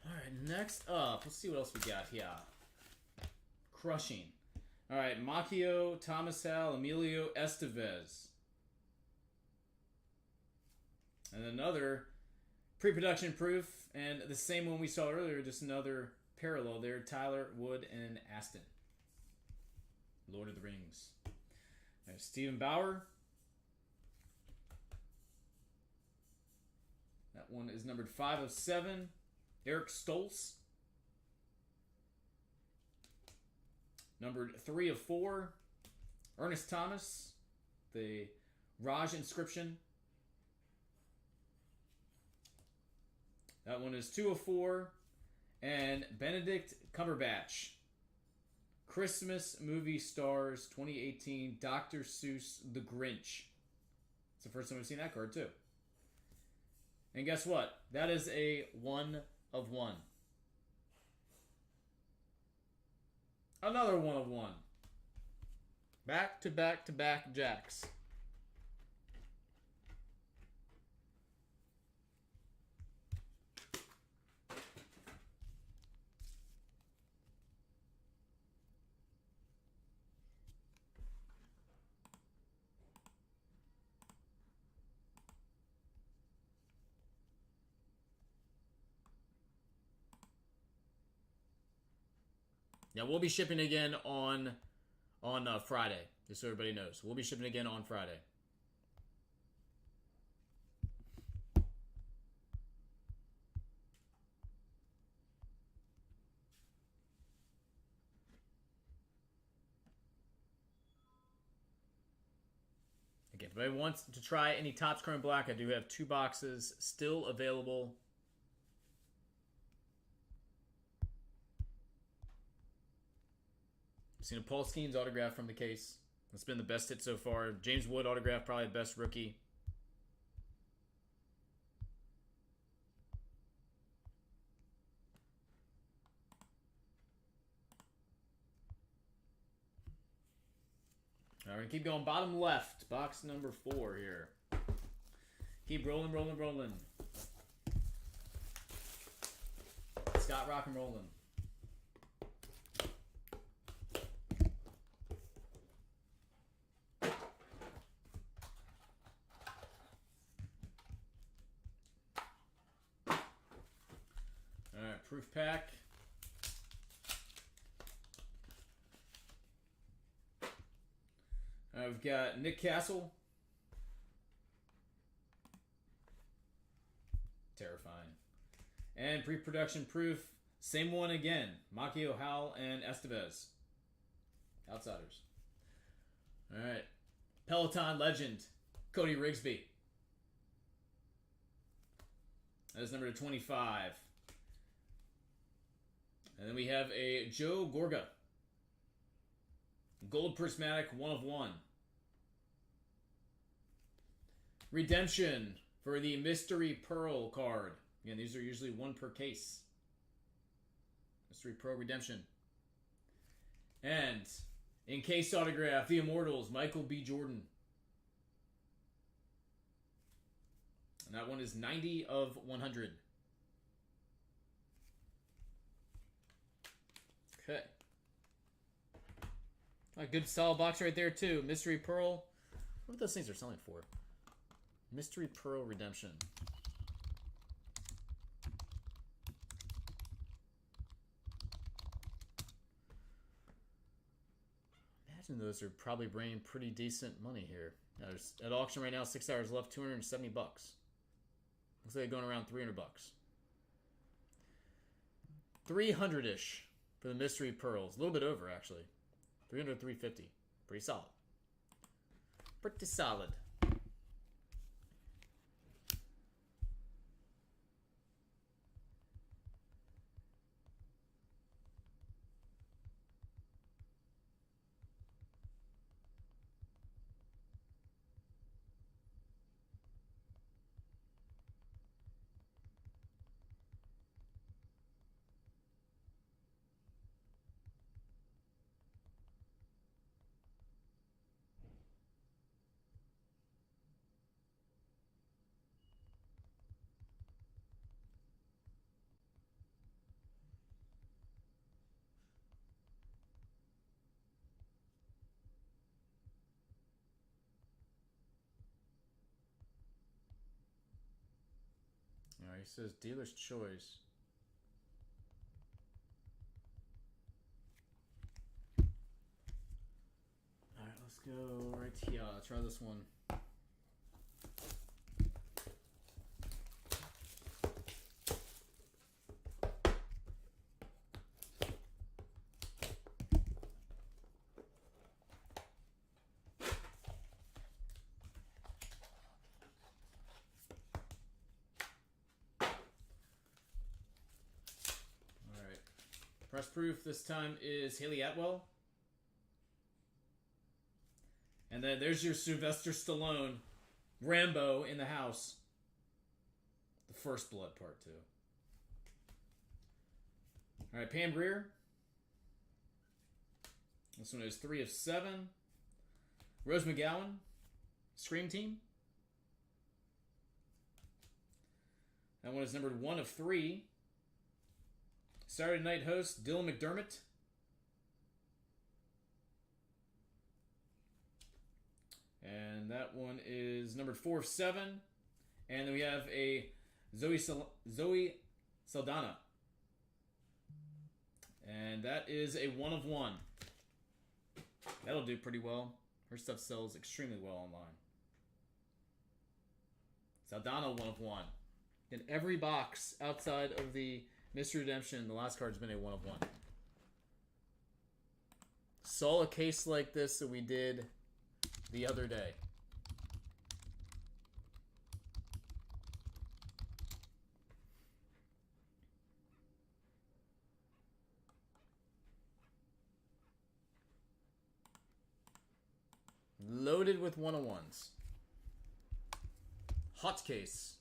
right, next up, let's see what else we got here. Crushing. All right, Macchio, Thomas Hal, Emilio Estevez. And another pre-production proof, and the same one we saw earlier, just another parallel there. Tyler, Wood, and Aston. Lord of the Rings. There's Stephen Bauer. That one is numbered 5 of 7. Eric Stoltz. Numbered 3 of 4. Ernest Thomas. The Raj inscription. That one is 2 of 4. And Benedict Cumberbatch. Christmas Movie Stars 2018. Dr. Seuss The Grinch. It's the first time I've seen that card, too. And guess what? That is a 1 of 1. Another 1 of 1. Back to back to back jacks. Yeah, we'll be shipping again on Friday, just so everybody knows. We'll be shipping again on Friday. Again, if anybody wants to try any Topps Chrome Black, I do have 2 boxes still available. Seen a Paul Skeens autograph from the case. It's been the best hit so far. James Wood autograph, probably the best rookie. All right, keep going. Bottom left, box number 4 here. Keep rolling, rolling, rolling. Scott rock and rolling. Proof pack. We've got Nick Castle. Terrifying. And pre-production proof. Same one again. Macchio, Hal, and Estevez. Outsiders. Alright. Peloton legend. Cody Rigsby. That is number 25. And then we have a Joe Gorga. Gold Prismatic 1 of 1. Redemption for the Mystery Pearl card. Again, these are usually 1 per case. Mystery Pearl Redemption. And in case autograph, the Immortals, Michael B. Jordan. And that one is 90 of 100. Okay. A good solid box right there, too. Mystery Pearl. What those things are selling for? Mystery Pearl Redemption. Imagine those are probably bringing pretty decent money here. Now, there's, at auction right now, 6 hours left, $270. Looks like they're going around $300. 300-ish. For the Mystery Pearls. A little bit over, actually. 300, 350. Pretty solid. Pretty solid. He says dealer's choice. Alright, let's go right here. Let's try this one. Press proof this time is Haley Atwell. And then there's your Sylvester Stallone, Rambo in the house. The First Blood Part 2. Alright, Pam Grier. This one is 3 of 7. Rose McGowan, Scream Team. That one is numbered 1 of 3. Saturday Night host, Dylan McDermott. And that one is numbered 4 of 7. And then we have a Zoe Saldana. And that is a 1 of 1. That'll do pretty well. Her stuff sells extremely well online. Saldana 1 of 1. In every box outside of the Mystery Redemption, the last card's been a 1 of 1. Saw a case like this that we did the other day. Loaded with 101s. Hot case.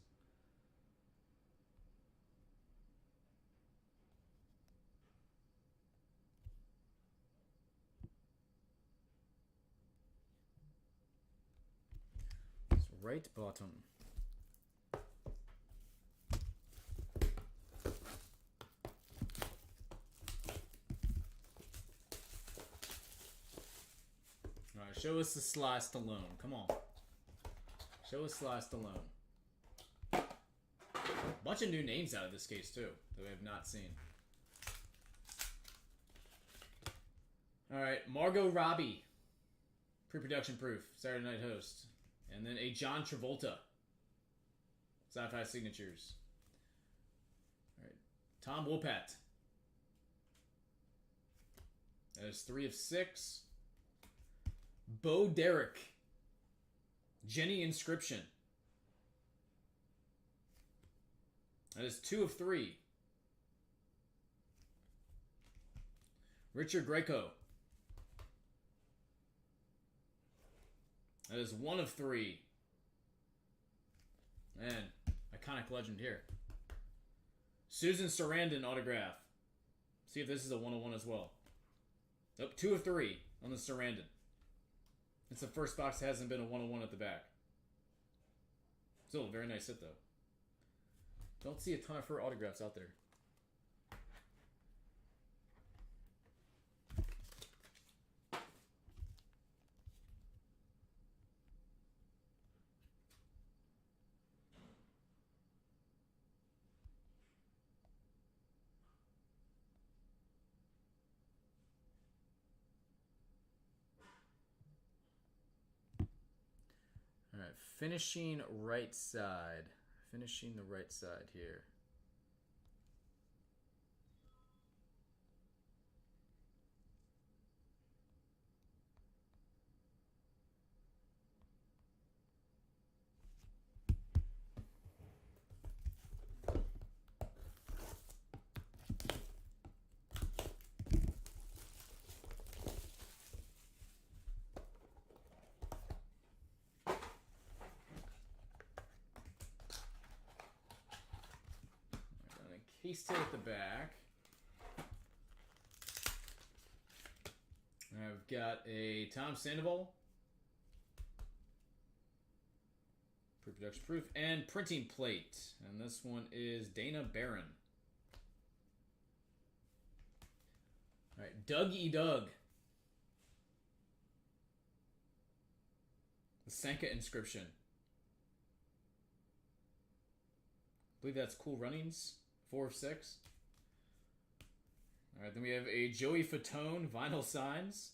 Right bottom. Alright, show us the Sly Stallone. Come on. Show us Sly Stallone. Bunch of new names out of this case, too, that we have not seen. Alright, Margot Robbie. Pre-production proof. Saturday Night host. And then a John Travolta. Sapphire signatures. Alright. Tom Wopat. That is 3 of 6. Bo Derek. Jenny Inscription. That is 2 of 3. Richard Greco. That is 1 of 3. Man, iconic legend here. Susan Sarandon autograph. See if this is a 101 as well. Nope, 2 of 3 on the Sarandon. It's the first box that hasn't been a 101 at the back. Still a very nice hit, though. Don't see a ton of her autographs out there. All right, finishing right side. Finishing the right side here. Case tape at the back. I've got a Tom Sandoval. Pre-production proof and printing plate. And this one is Dana Barron. Alright, Doug E. Doug. The Sanka inscription. believe that's Cool Runnings. 4 of 6. All right, then we have a Joey Fatone Vinyl Signs.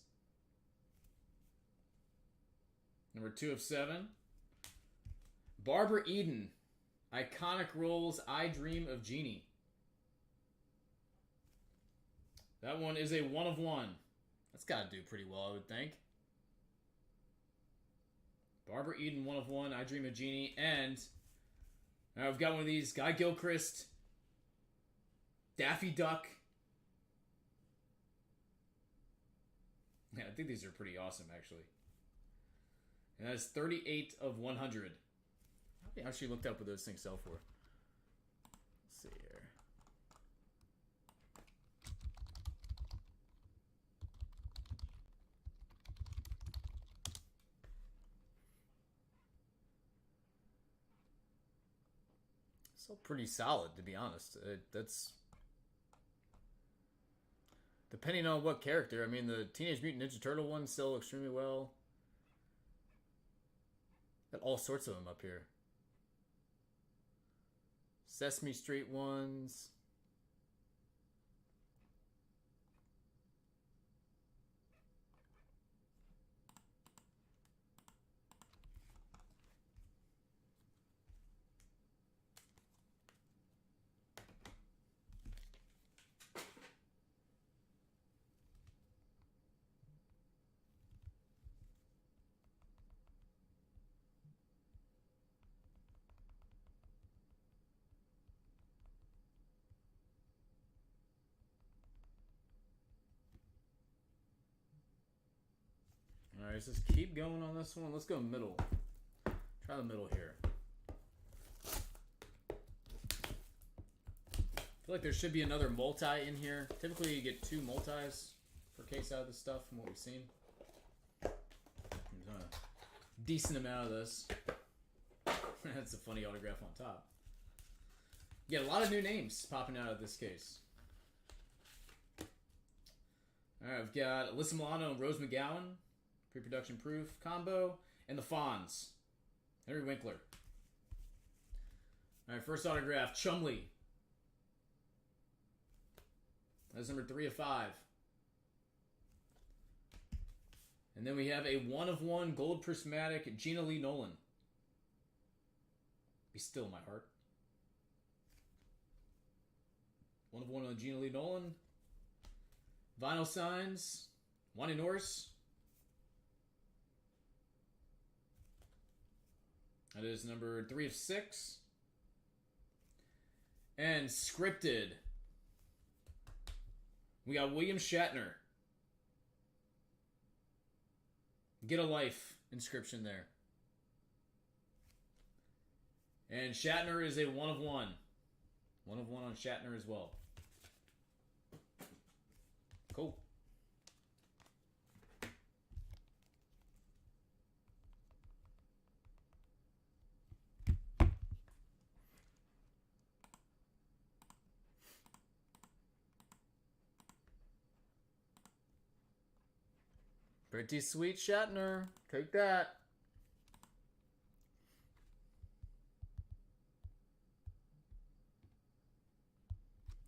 Number 2 of 7. Barbara Eden, Iconic Roles, I Dream of Jeannie. That one is a 1 of 1. That's got to do pretty well, I would think. Barbara Eden, 1 of 1, I Dream of Jeannie. And now I've got one of these, Guy Gilchrist, Daffy Duck. Yeah, I think these are pretty awesome, actually. And that's 38 of 100. I actually looked up what those things sell for. Let's see here. Still pretty solid, to be honest. That's depending on what character. I mean, the Teenage Mutant Ninja Turtle ones sell extremely well. Got all sorts of them up here. Sesame Street ones. Alright, let's just keep going on this one. Let's go middle. Try the middle here. I feel like there should be another multi in here. Typically you get 2 multis per case out of this stuff from what we've seen. There's a decent amount of this. That's a funny autograph on top. You get a lot of new names popping out of this case. Alright, I've got Alyssa Milano and Rose McGowan. Pre-production proof combo. And the Fonz. Henry Winkler. Alright, first autograph, Chumley. That's number 3 of 5. And then we have a 1 of 1 gold prismatic Gina Lee Nolan. Be still, my heart. 1 of 1 on Gina Lee Nolan. Vinyl signs. Wani Norris. That is number 3 of 6. And scripted. We got William Shatner. Get a life inscription there. And Shatner is a 1 of 1. 1 of 1 on Shatner as well. Cool. Pretty sweet Shatner. Take that.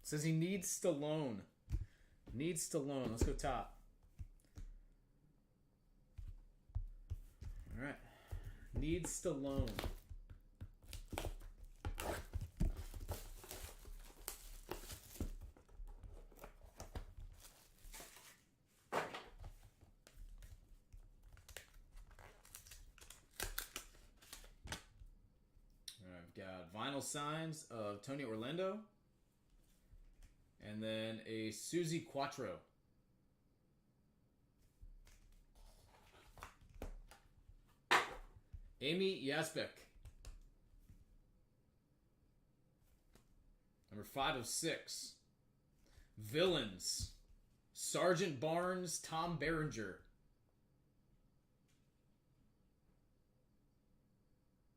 Says he needs Stallone. Needs Stallone. Let's go top. All right. Needs Stallone. Got vinyl signs of Tony Orlando. And then a Susie Quattro. Amy Yazbek. Number 5 of 6. Villains. Sergeant Barnes, Tom Berenger.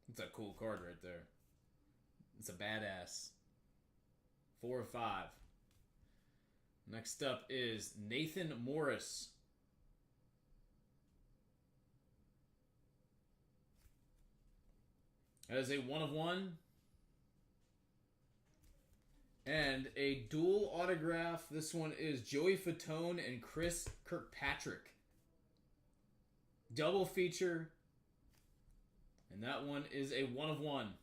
That's a cool card right there. It's a badass. 4 of 5. Next up is Nathan Morris. That is a 1 of 1. And a dual autograph. This one is Joey Fatone and Chris Kirkpatrick. Double feature. And that one is a 1 of 1.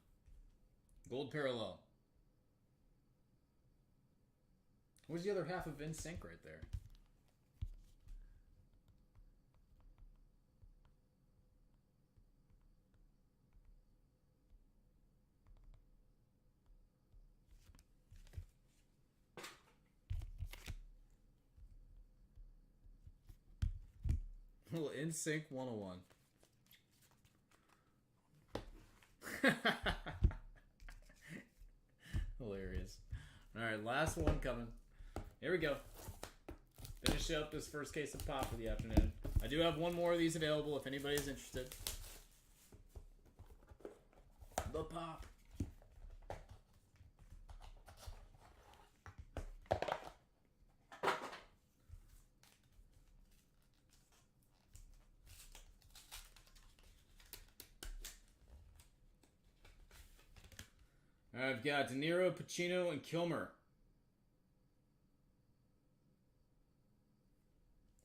Gold parallel. Where's the other half of In Sync right there? Little In Sync 101. Hilarious. Alright, last one coming. Here we go. Finish up this first case of pop for the afternoon. I do have one more of these available if anybody's interested. The pop. I've got De Niro, Pacino, and Kilmer.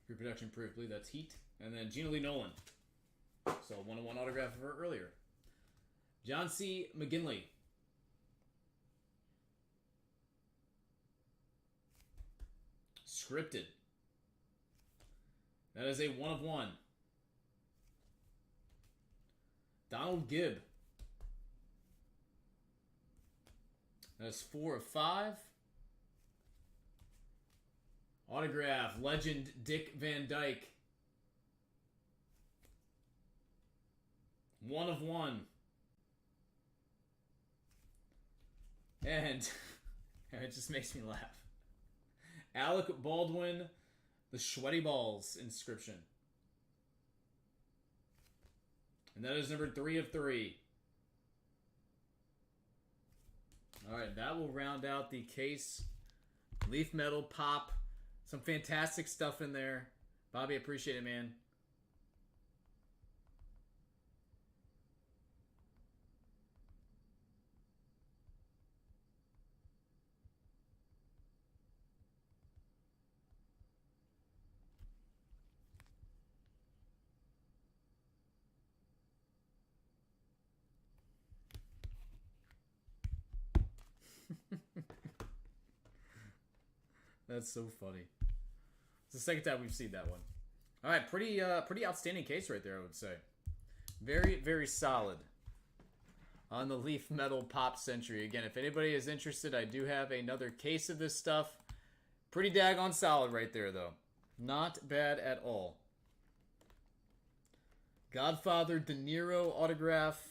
Reproduction proof, I believe that's Heat. And then Gina Lee Nolan. So 1-on-1 autograph of her earlier. John C. McGinley. Scripted. That is a 1 of 1. Donald Gibb. That's 4 of 5. Autograph, legend Dick Van Dyke. 1 of 1. And it just makes me laugh. Alec Baldwin, the Sweaty Balls inscription. And that is number 3 of 3. Alright, that will round out the case. Leaf metal, pop. Some fantastic stuff in there. Bobby, appreciate it, man. That's so funny. It's the second time we've seen that one. All right, pretty outstanding case right there, I would say. Very, very solid on the Leaf Metal Pop Century. Again, if anybody is interested, I do have another case of this stuff. Pretty daggone solid right there, though. Not bad at all. Godfather De Niro autograph.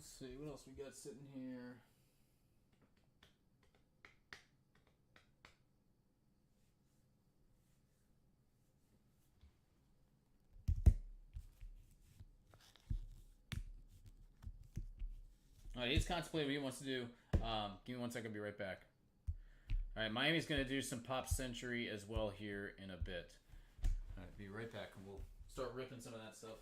Let's see, what else we got sitting here? Alright, he's contemplating what he wants to do. Give me 1 second, I'll be right back. Alright, Miami's going to do some Pop Century as well here in a bit. Alright, be right back and we'll start ripping some of that stuff.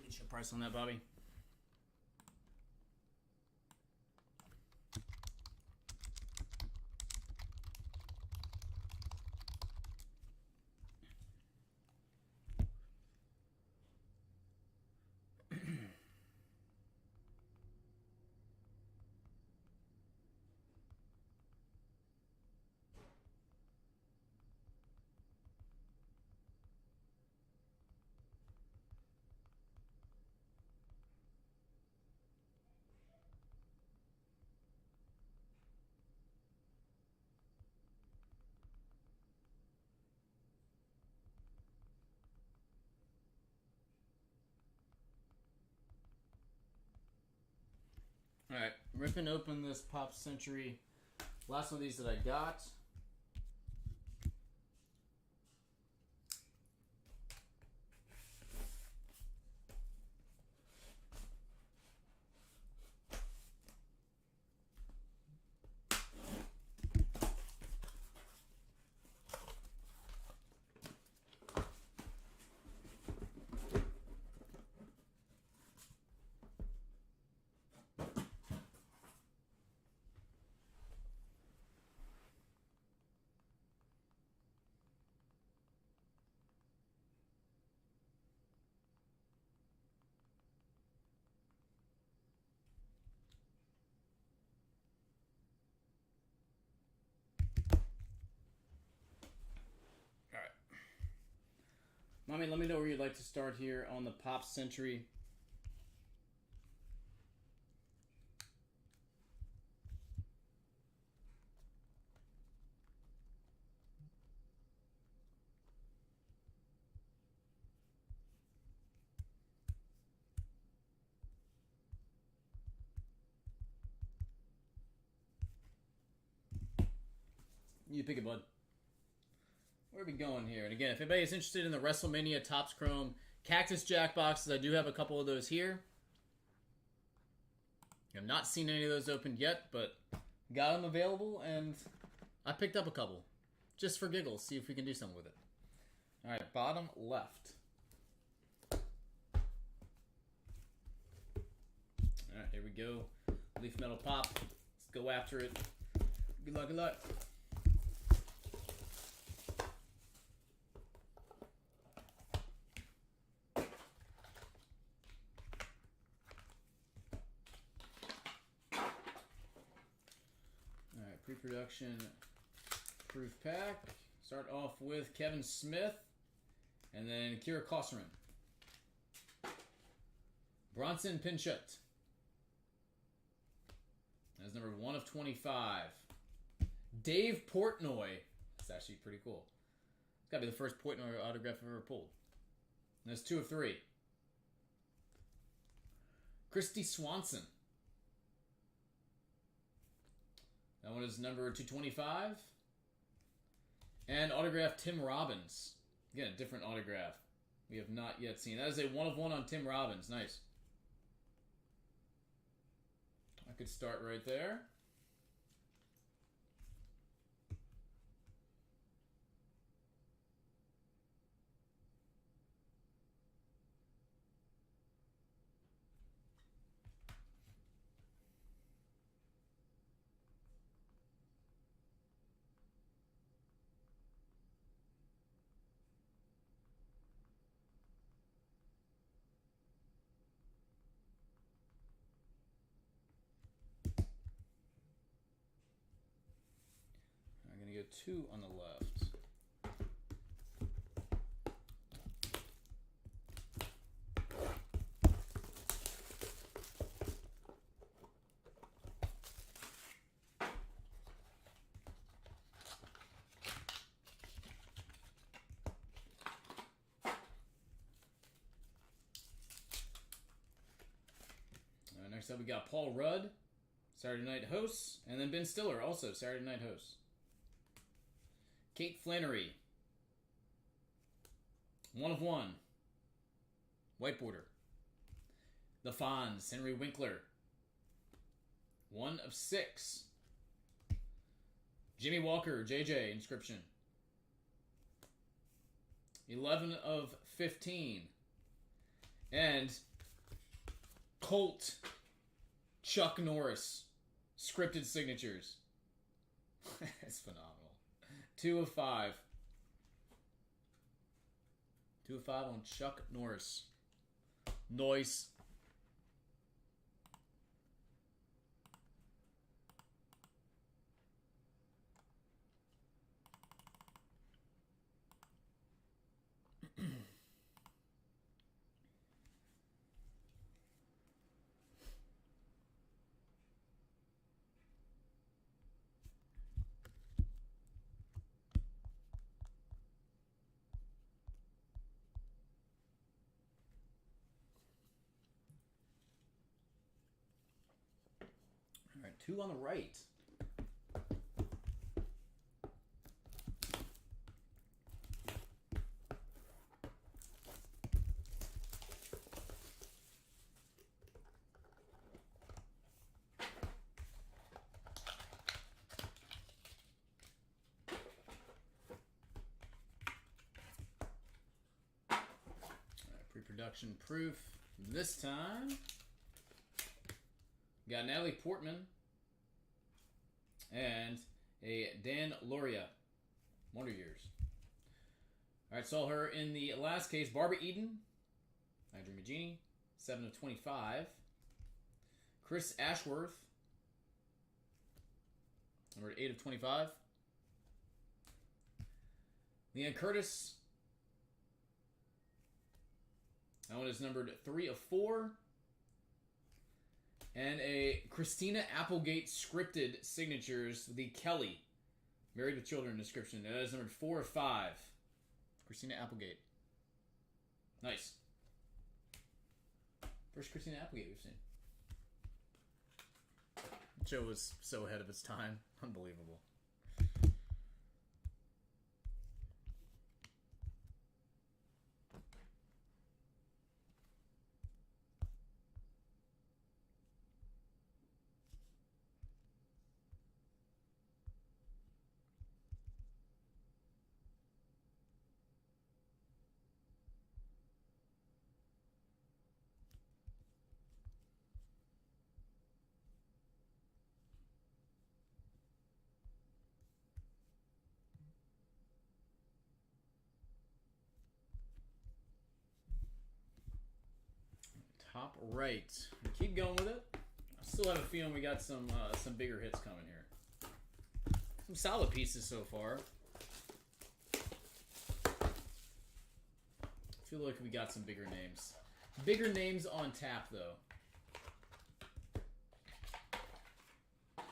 Get your price on that, Bobby. Alright, ripping open this Pop Century. Last one of these that I got. Mommy, let me know where you'd like to start here on the Pop Century. You pick it, bud. Where are we going here? And again, if anybody is interested in the WrestleMania Topps Chrome Cactus Jack boxes, I do have a couple of those here. I've not seen any of those opened yet, but got them available, and I picked up a couple. Just for giggles, see if we can do something with it. Alright, bottom left. Alright, here we go. Leaf metal pop. Let's go after it. Good luck, good luck. Pre-production proof pack. Start off with Kevin Smith and then Kira Kosterman. Bronson Pinchot. That's number 1 of 25. Dave Portnoy. That's actually pretty cool. It's got to be the first Portnoy autograph I've ever pulled. And that's 2 of 3. Christy Swanson. That one is number 225. And autograph Tim Robbins. Again, a different autograph. We have not yet seen. That is a 1 of 1 on Tim Robbins. Nice. I could start right there. I'm going to go 2 on the left. Next up we got Paul Rudd, Saturday Night Host, and then Ben Stiller, also Saturday Night Host. Kate Flannery, 1 of 1. White border. The Fonz, Henry Winkler, 1 of 6. Jimmy Walker, JJ, inscription. 11 of 15. And Colt Chuck Norris, scripted signatures. That's phenomenal. 2 of 5. 2 of 5 on Chuck Norris. Noise. All right, 2 on the right. Pre-production proof this time. Got Natalie Portman and a Dan Loria. Wonder Years. Alright, saw her in the last case. Barbara Eden. I Dream of Genie. 7 of 25. Chris Ashworth. Number 8 of 25. Leanne Curtis. That one is numbered 3 of 4. And a Christina Applegate scripted signatures, the Kelly. Married with Children description. That is numbered 4 of 5. Christina Applegate. Nice. First Christina Applegate we've seen. The show was so ahead of its time. Unbelievable. top right. Keep going with it. I still have a feeling we got some bigger hits coming here. Some solid pieces so far. I feel like we got some bigger names. Bigger names on tap, though. Alright,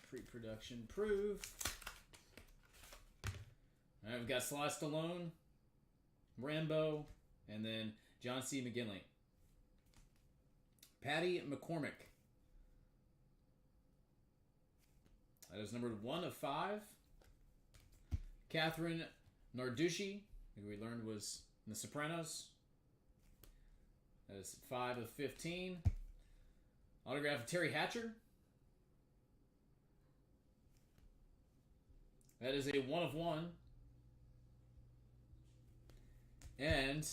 pre-production proof. Alright, we've got Sly Stallone, Rambo, and then John C. McGinley. Patty McCormick. That is numbered 1 of 5. Catherine Narducci, who we learned was in The Sopranos. That is 5 of 15. Autograph of Terry Hatcher. That is a 1 of 1. And,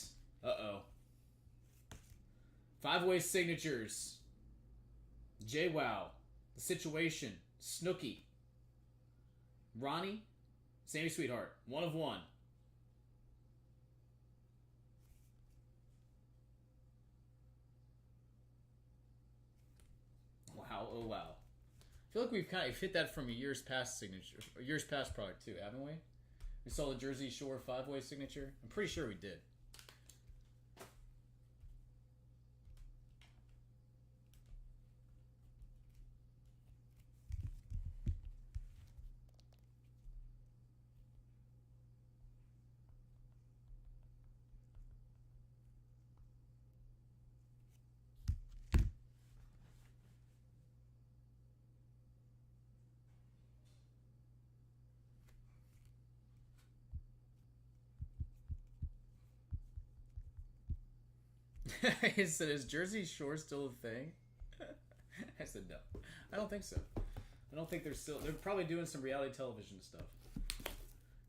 5-way signatures. JWoww. The Situation. Snooki. Ronnie. Sammy Sweetheart. 1 of 1. Wow, oh wow. I feel like we've kind of hit that from a year's past signature, a year's past product too, haven't we? We saw the Jersey Shore 5-way signature. I'm pretty sure we did. He said, is Jersey Shore still a thing? I said, no. I don't think so. I don't think they're probably doing some reality television stuff.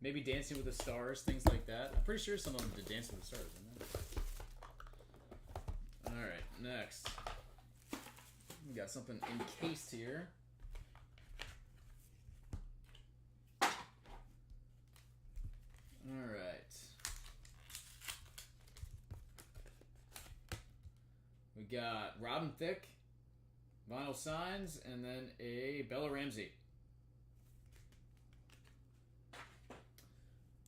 Maybe Dancing with the Stars, things like that. I'm pretty sure some of them did Dancing with the Stars, isn't it? Alright, next. We got something encased here. Alright. We got Robin Thicke, vinyl signs, and then a Bella Ramsey.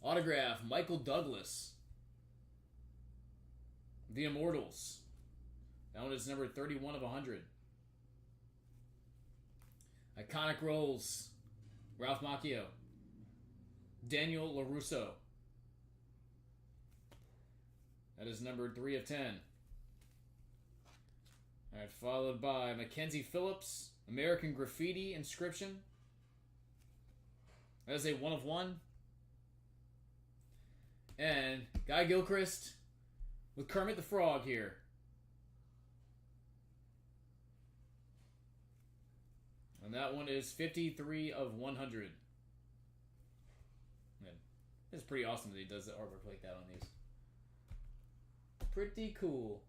Autograph, Michael Douglas. The Immortals. That one is number 31 of 100. Iconic Roles, Ralph Macchio. Daniel LaRusso. That is number 3 of 10. Alright, followed by Mackenzie Phillips, American Graffiti Inscription. That is a 1 of 1. And Guy Gilchrist with Kermit the Frog here. And that one is 53 of 100. Man, it's pretty awesome that he does the artwork like that on these. Pretty cool.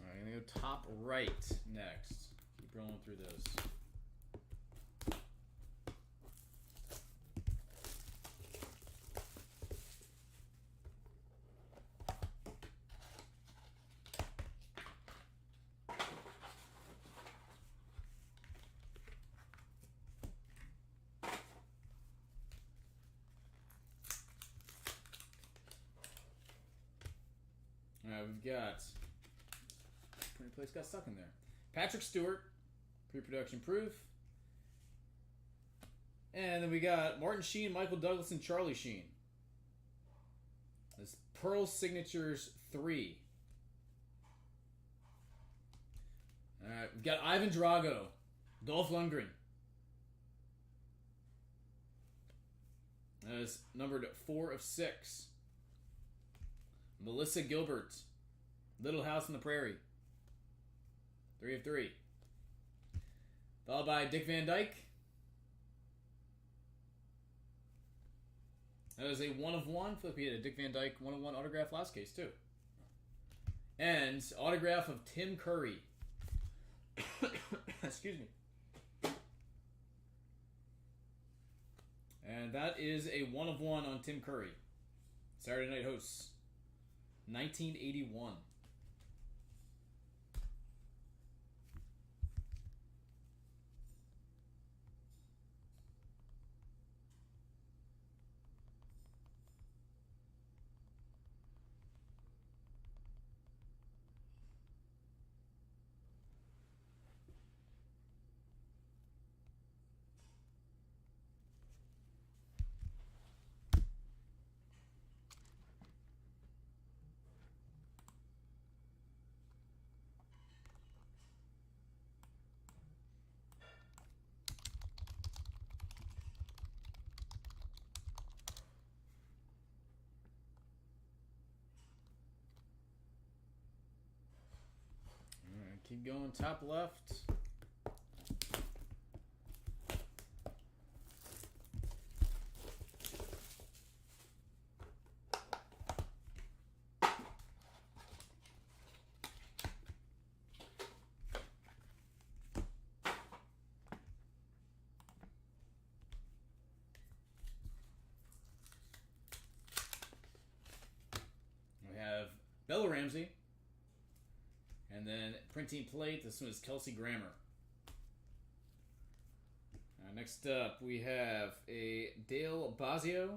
Alright, I'm going to go top right next. Keep rolling through those. Alright, we've got... Pretty place got stuck in there. Patrick Stewart, pre-production proof. And then we got Martin Sheen, Michael Douglas, and Charlie Sheen. This Pearl Signatures 3. Alright, we've got Ivan Drago, Dolph Lundgren. That is numbered 4 of 6. Melissa Gilbert. Little House on the Prairie. 3 of 3. Followed by Dick Van Dyke. That is a 1 of 1. Flip, he had a Dick Van Dyke 1 of 1 autograph last case, too. And autograph of Tim Curry. Excuse me. And that is a 1 of 1 on Tim Curry. Saturday Night Hosts. 1981. Keep going, top left. We have Bella Ramsey. And then printing plate, this one is Kelsey Grammer. Next up, we have a Dale Bazio.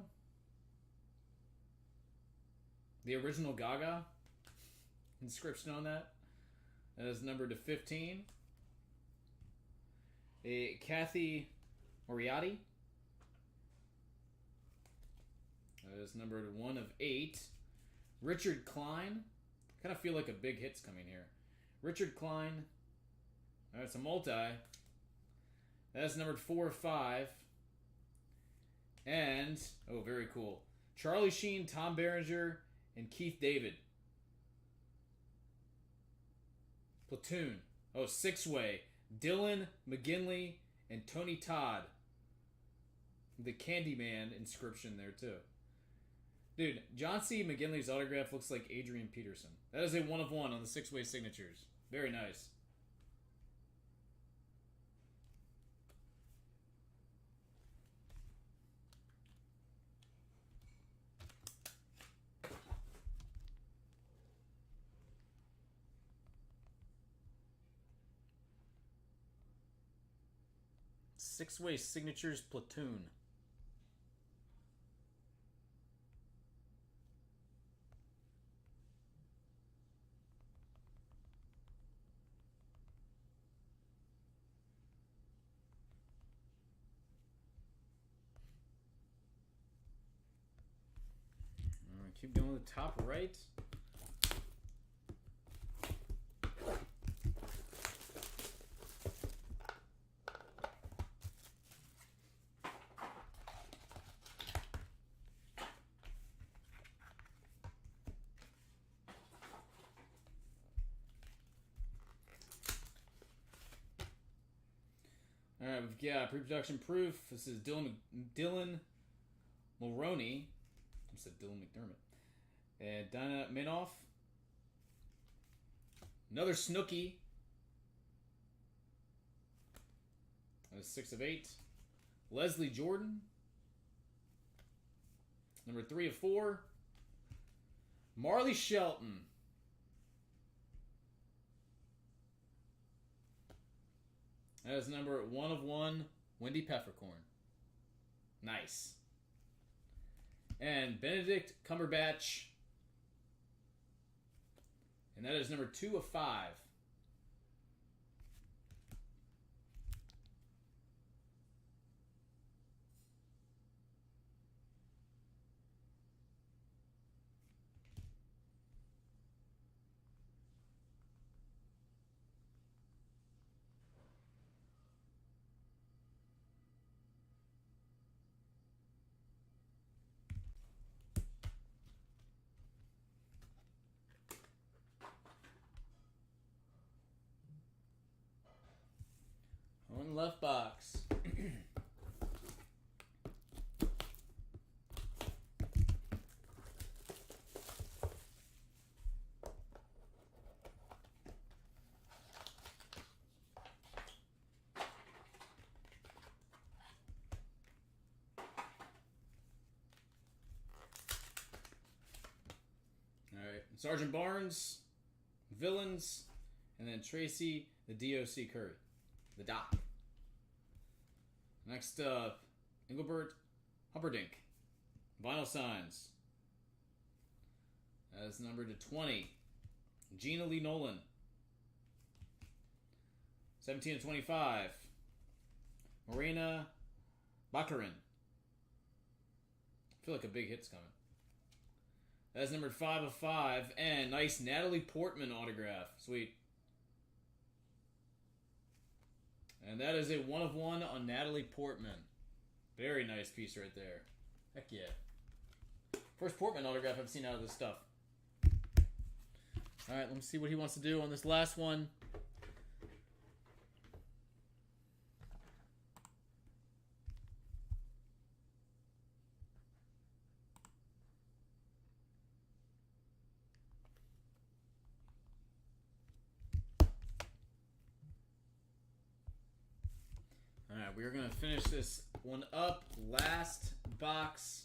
The original Gaga. Inscription on that. That is numbered to 15. A Kathy Moriarty. That is numbered 1 of 8. Richard Klein. Kind of feel like a big hit's coming here. Richard Klein. That's a multi. That's numbered 4 of 5. And, oh, very cool. Charlie Sheen, Tom Berenger, and Keith David. Platoon. Oh, 6-way. Dylan McGinley and Tony Todd. The Candyman inscription there, too. Dude, John C. McGinley's autograph looks like Adrian Peterson. That is a 1 of 1 on the 6-way signatures. Very nice. Six-way signatures platoon. Keep going to the top right. All right, we've got pre-production proof. This is Dylan Mulroney. I said Dylan McDermott. And Dinah Minoff. Another Snooki. That is 6 of 8. Leslie Jordan. Number 3 of 4. Marley Shelton. That is number 1 of 1. Wendy Peppercorn. Nice. And Benedict Cumberbatch. And that is number 2 of 5. left box. Alright, Sergeant Barnes, Villains, and then Tracy, the DOC Curry. The Doc. Next up, Engelbert Humperdinck. Vinyl Signs. That is numbered to 20. Gina Lee Nolan. 17 to 25. Morena Baccarin. I feel like a big hit's coming. That's numbered 5 of 5. And nice Natalie Portman autograph. Sweet. And that is a 1 of 1 on Natalie Portman. Very nice piece right there. Heck yeah. First Portman autograph I've seen out of this stuff. Alright, let me see what he wants to do on this last one. Alright, we're going to finish this one up. Last box.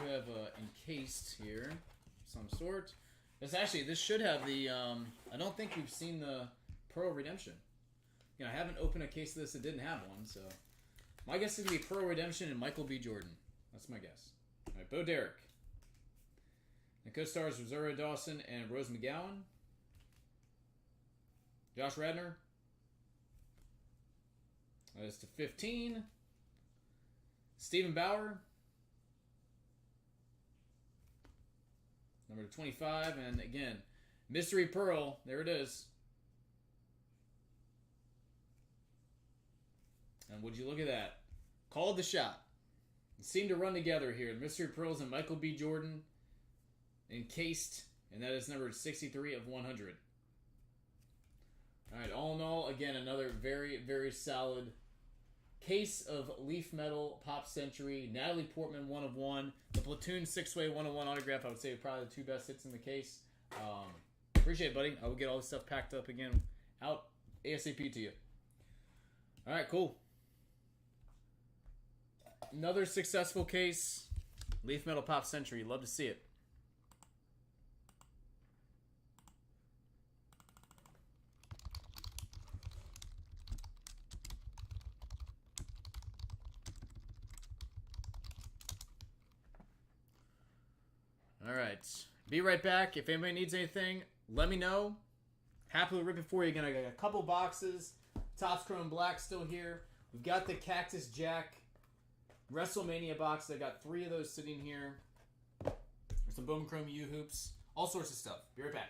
We have encased here, some sort. This should have the, I don't think we've seen the Pearl Redemption. I haven't opened a case of this that didn't have one, so. My guess is going to be Pearl Redemption and Michael B. Jordan. That's my guess. Alright, Bo Derek. The co-stars Rosario Dawson and Rose McGowan. Josh Radnor. That is to 15. Stephen Bauer. Number 25. And again, Mystery Pearl. There it is. And would you look at that? Called the shot. It seemed to run together here. Mystery Pearls and Michael B. Jordan. Encased, and that is number 63 of 100. Alright, all in all, again, another very, very solid case of Leaf Metal Pop Century. Natalie Portman, 1 of 1. The Platoon 6-way 1 of 1 autograph, I would say probably the 2 best hits in the case. Appreciate it, buddy. I will get all this stuff packed up again out ASAP to you. Alright, cool. Another successful case. Leaf Metal Pop Century. Love to see it. Alright, be right back. If anybody needs anything, let me know. Happily rip it for you. Again, I got a couple boxes. Topps Chrome Black still here. We've got the Cactus Jack WrestleMania box. I got 3 of those sitting here. There's some Bowman Chrome U hoops. All sorts of stuff. Be right back.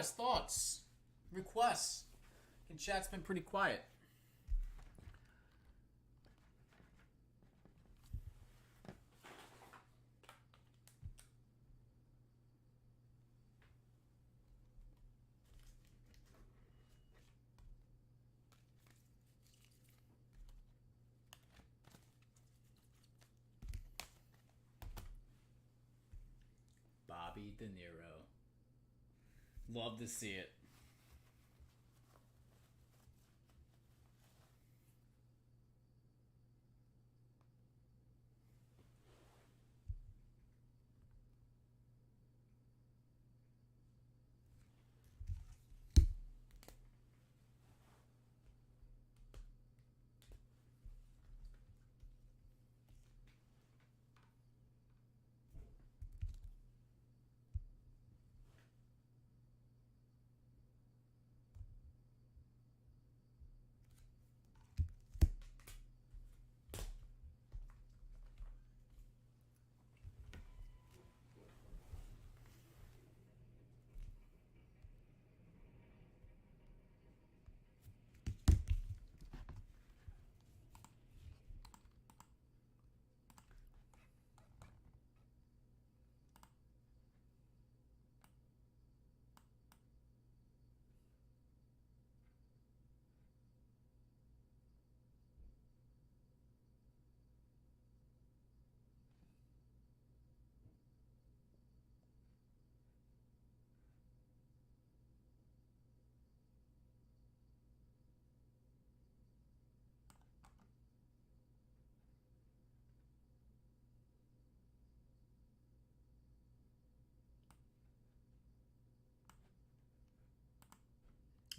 Guys, thoughts, requests. And chat's been pretty quiet. Bobby De Niro. Love to see it.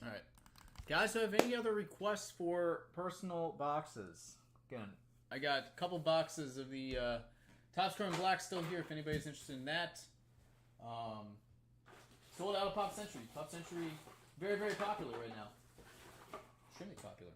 All right. Guys, do you have any other requests for personal boxes? Again, I got a couple boxes of the Top Scoring Black still here if anybody's interested in that. Sold out of Pop Century. Pop Century, very, very popular right now. Extremely popular.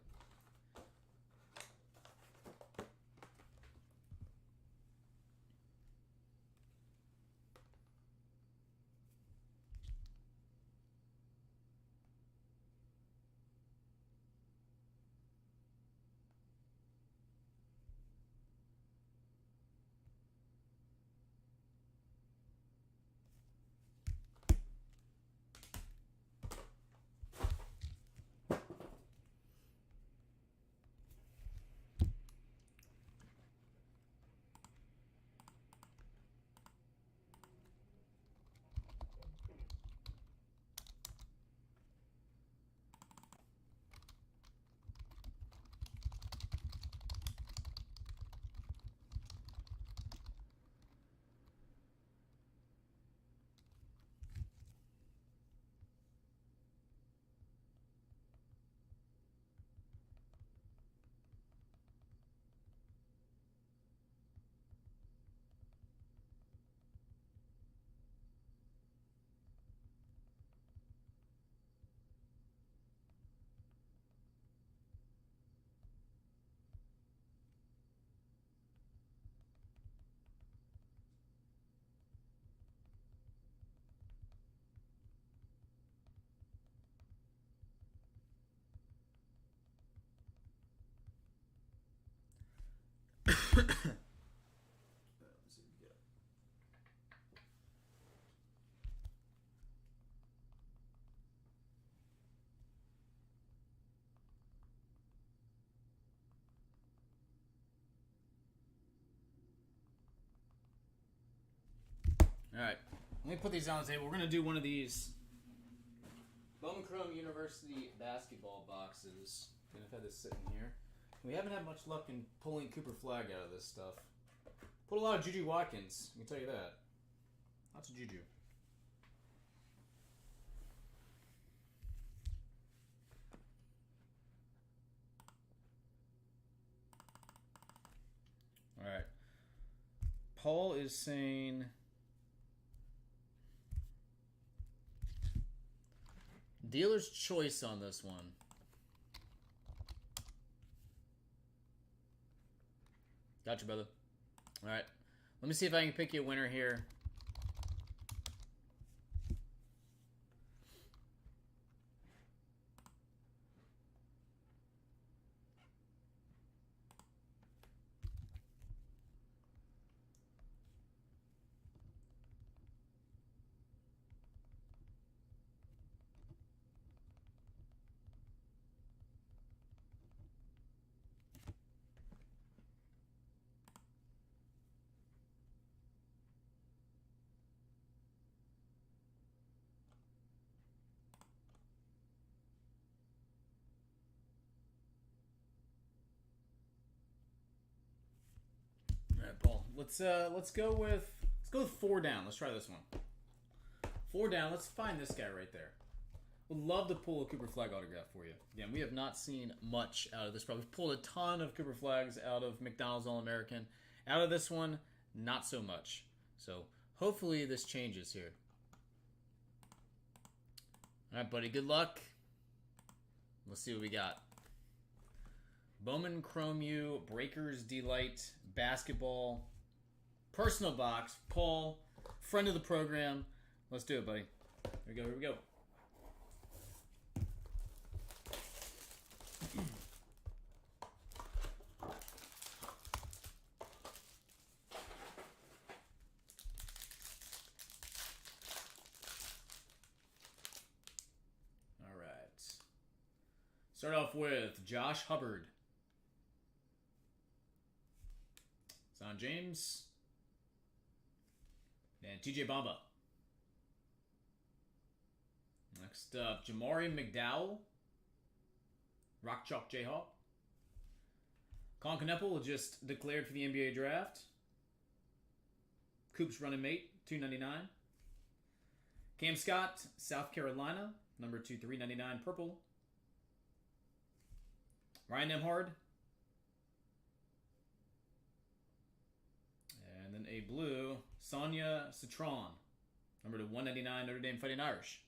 Alright, let me put these on the table. We're going to do one of these Bowman Chrome University basketball boxes. I've had this sitting here. We haven't had much luck in pulling Cooper Flag out of this stuff. Put a lot of Juju Watkins, I can tell you that. Lots of Juju. Alright. Paul is saying dealer's choice on this one. Gotcha, brother. All right. Let me see if I can pick you a winner here. let's go with 4 down. Let's try this one. 4 down. Let's find this guy right there. Would love to pull a Cooper Flag autograph for you. Again, we have not seen much out of this. Probably pulled a ton of Cooper Flags out of McDonald's All-American. Out of this one, not so much. So hopefully this changes here. All right, buddy. Good luck. Let's see what we got. Bowman Chrome U, Breakers Delight, Basketball, Personal Box, Paul, friend of the program. Let's do it, buddy. Here we go, here we go. All right. Start off with Josh Hubbard. Son James. And TJ Bamba. Next up, Jamari McDowell. Rock Chalk Jayhawk. Colin Kneppel just declared for the NBA draft. Coops running mate, $2.99. Cam Scott, South Carolina, number 2, $3.99 purple. Ryan Nembhard. And then a blue, Sonia Citron, number 199 Notre Dame Fighting Irish.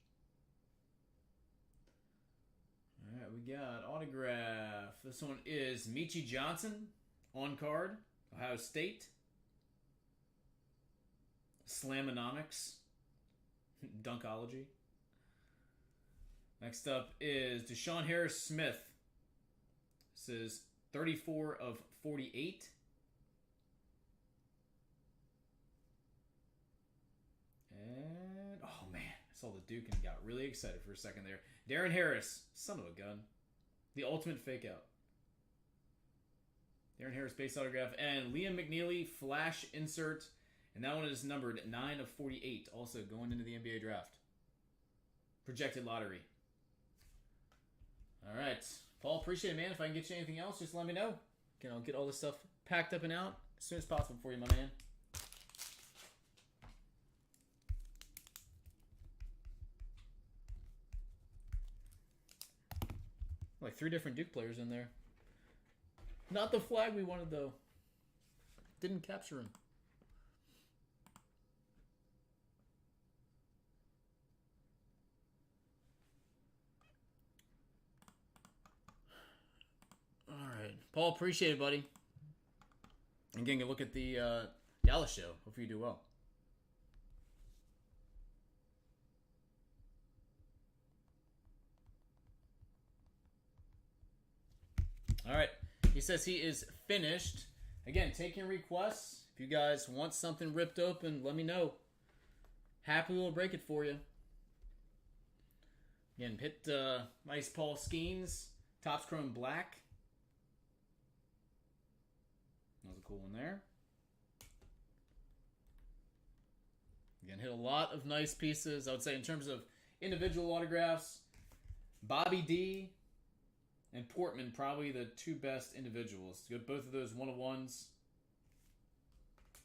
All right, we got autograph. This one is Michi Johnson on card, Ohio State. Slamonomics, Dunkology. Next up is Deshaun Harris Smith. This is 34 of 48. And, oh man, I saw the Duke and got really excited for a second there. Darren Harris, son of a gun. The ultimate fake out. Darren Harris base autograph. And Liam McNeely flash insert. And that one is numbered 9 of 48. Also going into the NBA draft. Projected lottery. All right. Paul, appreciate it, man. If I can get you anything else, just let me know. Again, I'll get all this stuff packed up and out as soon as possible for you, my man. Like 3 different Duke players in there. Not the flag we wanted, though. Didn't capture him. All right. Paul, appreciate it, buddy. And getting a look at the Dallas show. Hope you do well. All right. He says he is finished. Again, taking requests. If you guys want something ripped open, let me know. Happily will break it for you. Again, hit nice Paul Skeens. Topps Chrome Black. That was a cool one there. Again, hit a lot of nice pieces. I would say in terms of individual autographs, Bobby D and Portman, probably the 2 best individuals. Both of those 1-of-1s.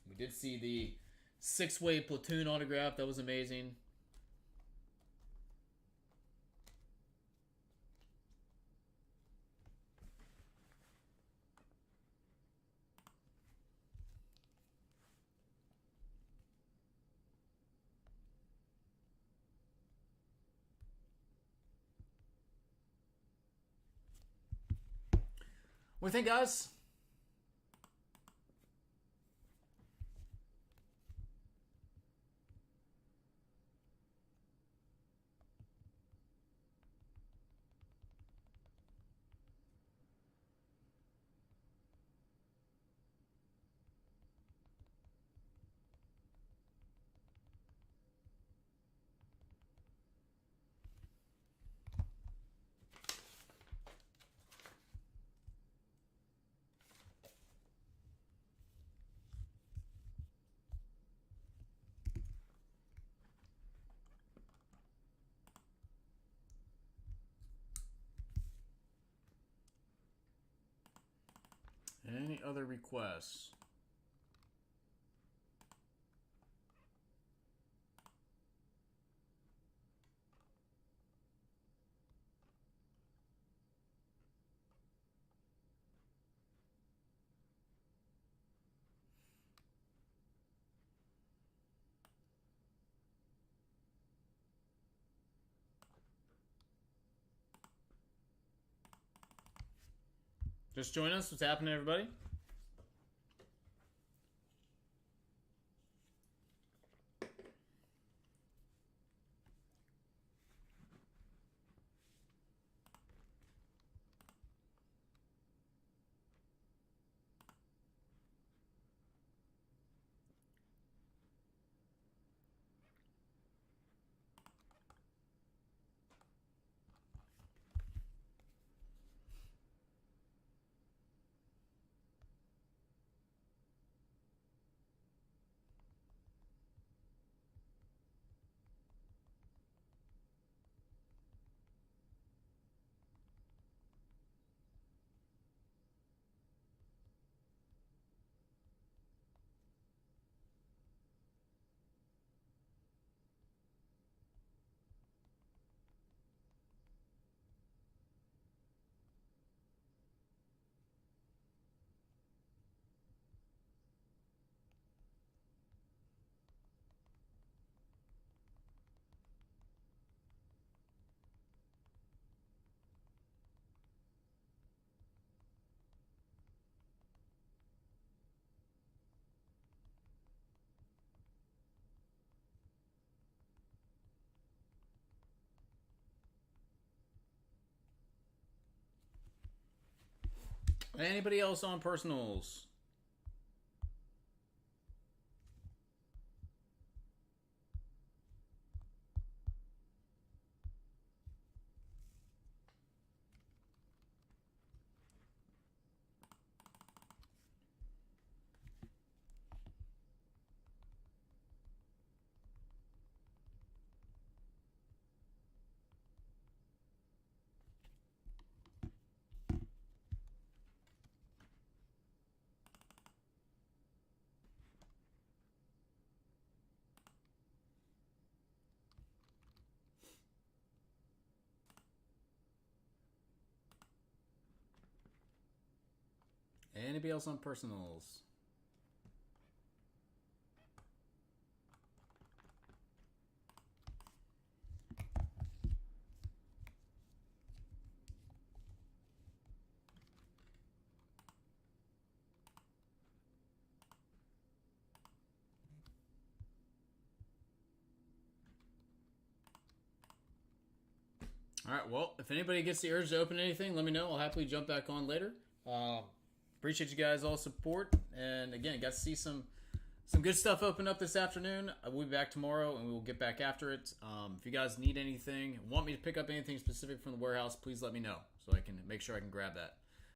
We did see the 6-way platoon autograph. That was amazing. What do you think, guys? Any other requests? Just join us. What's happening, everybody? Anybody else on personals? Anybody else on personals? All right, well, if anybody gets the urge to open anything, let me know. I'll happily jump back on later. Appreciate you guys all support. And again, got to see some good stuff open up this afternoon. We'll be back tomorrow, and we will get back after it. If you guys need anything, want me to pick up anything specific from the warehouse, please let me know so I can make sure I can grab that.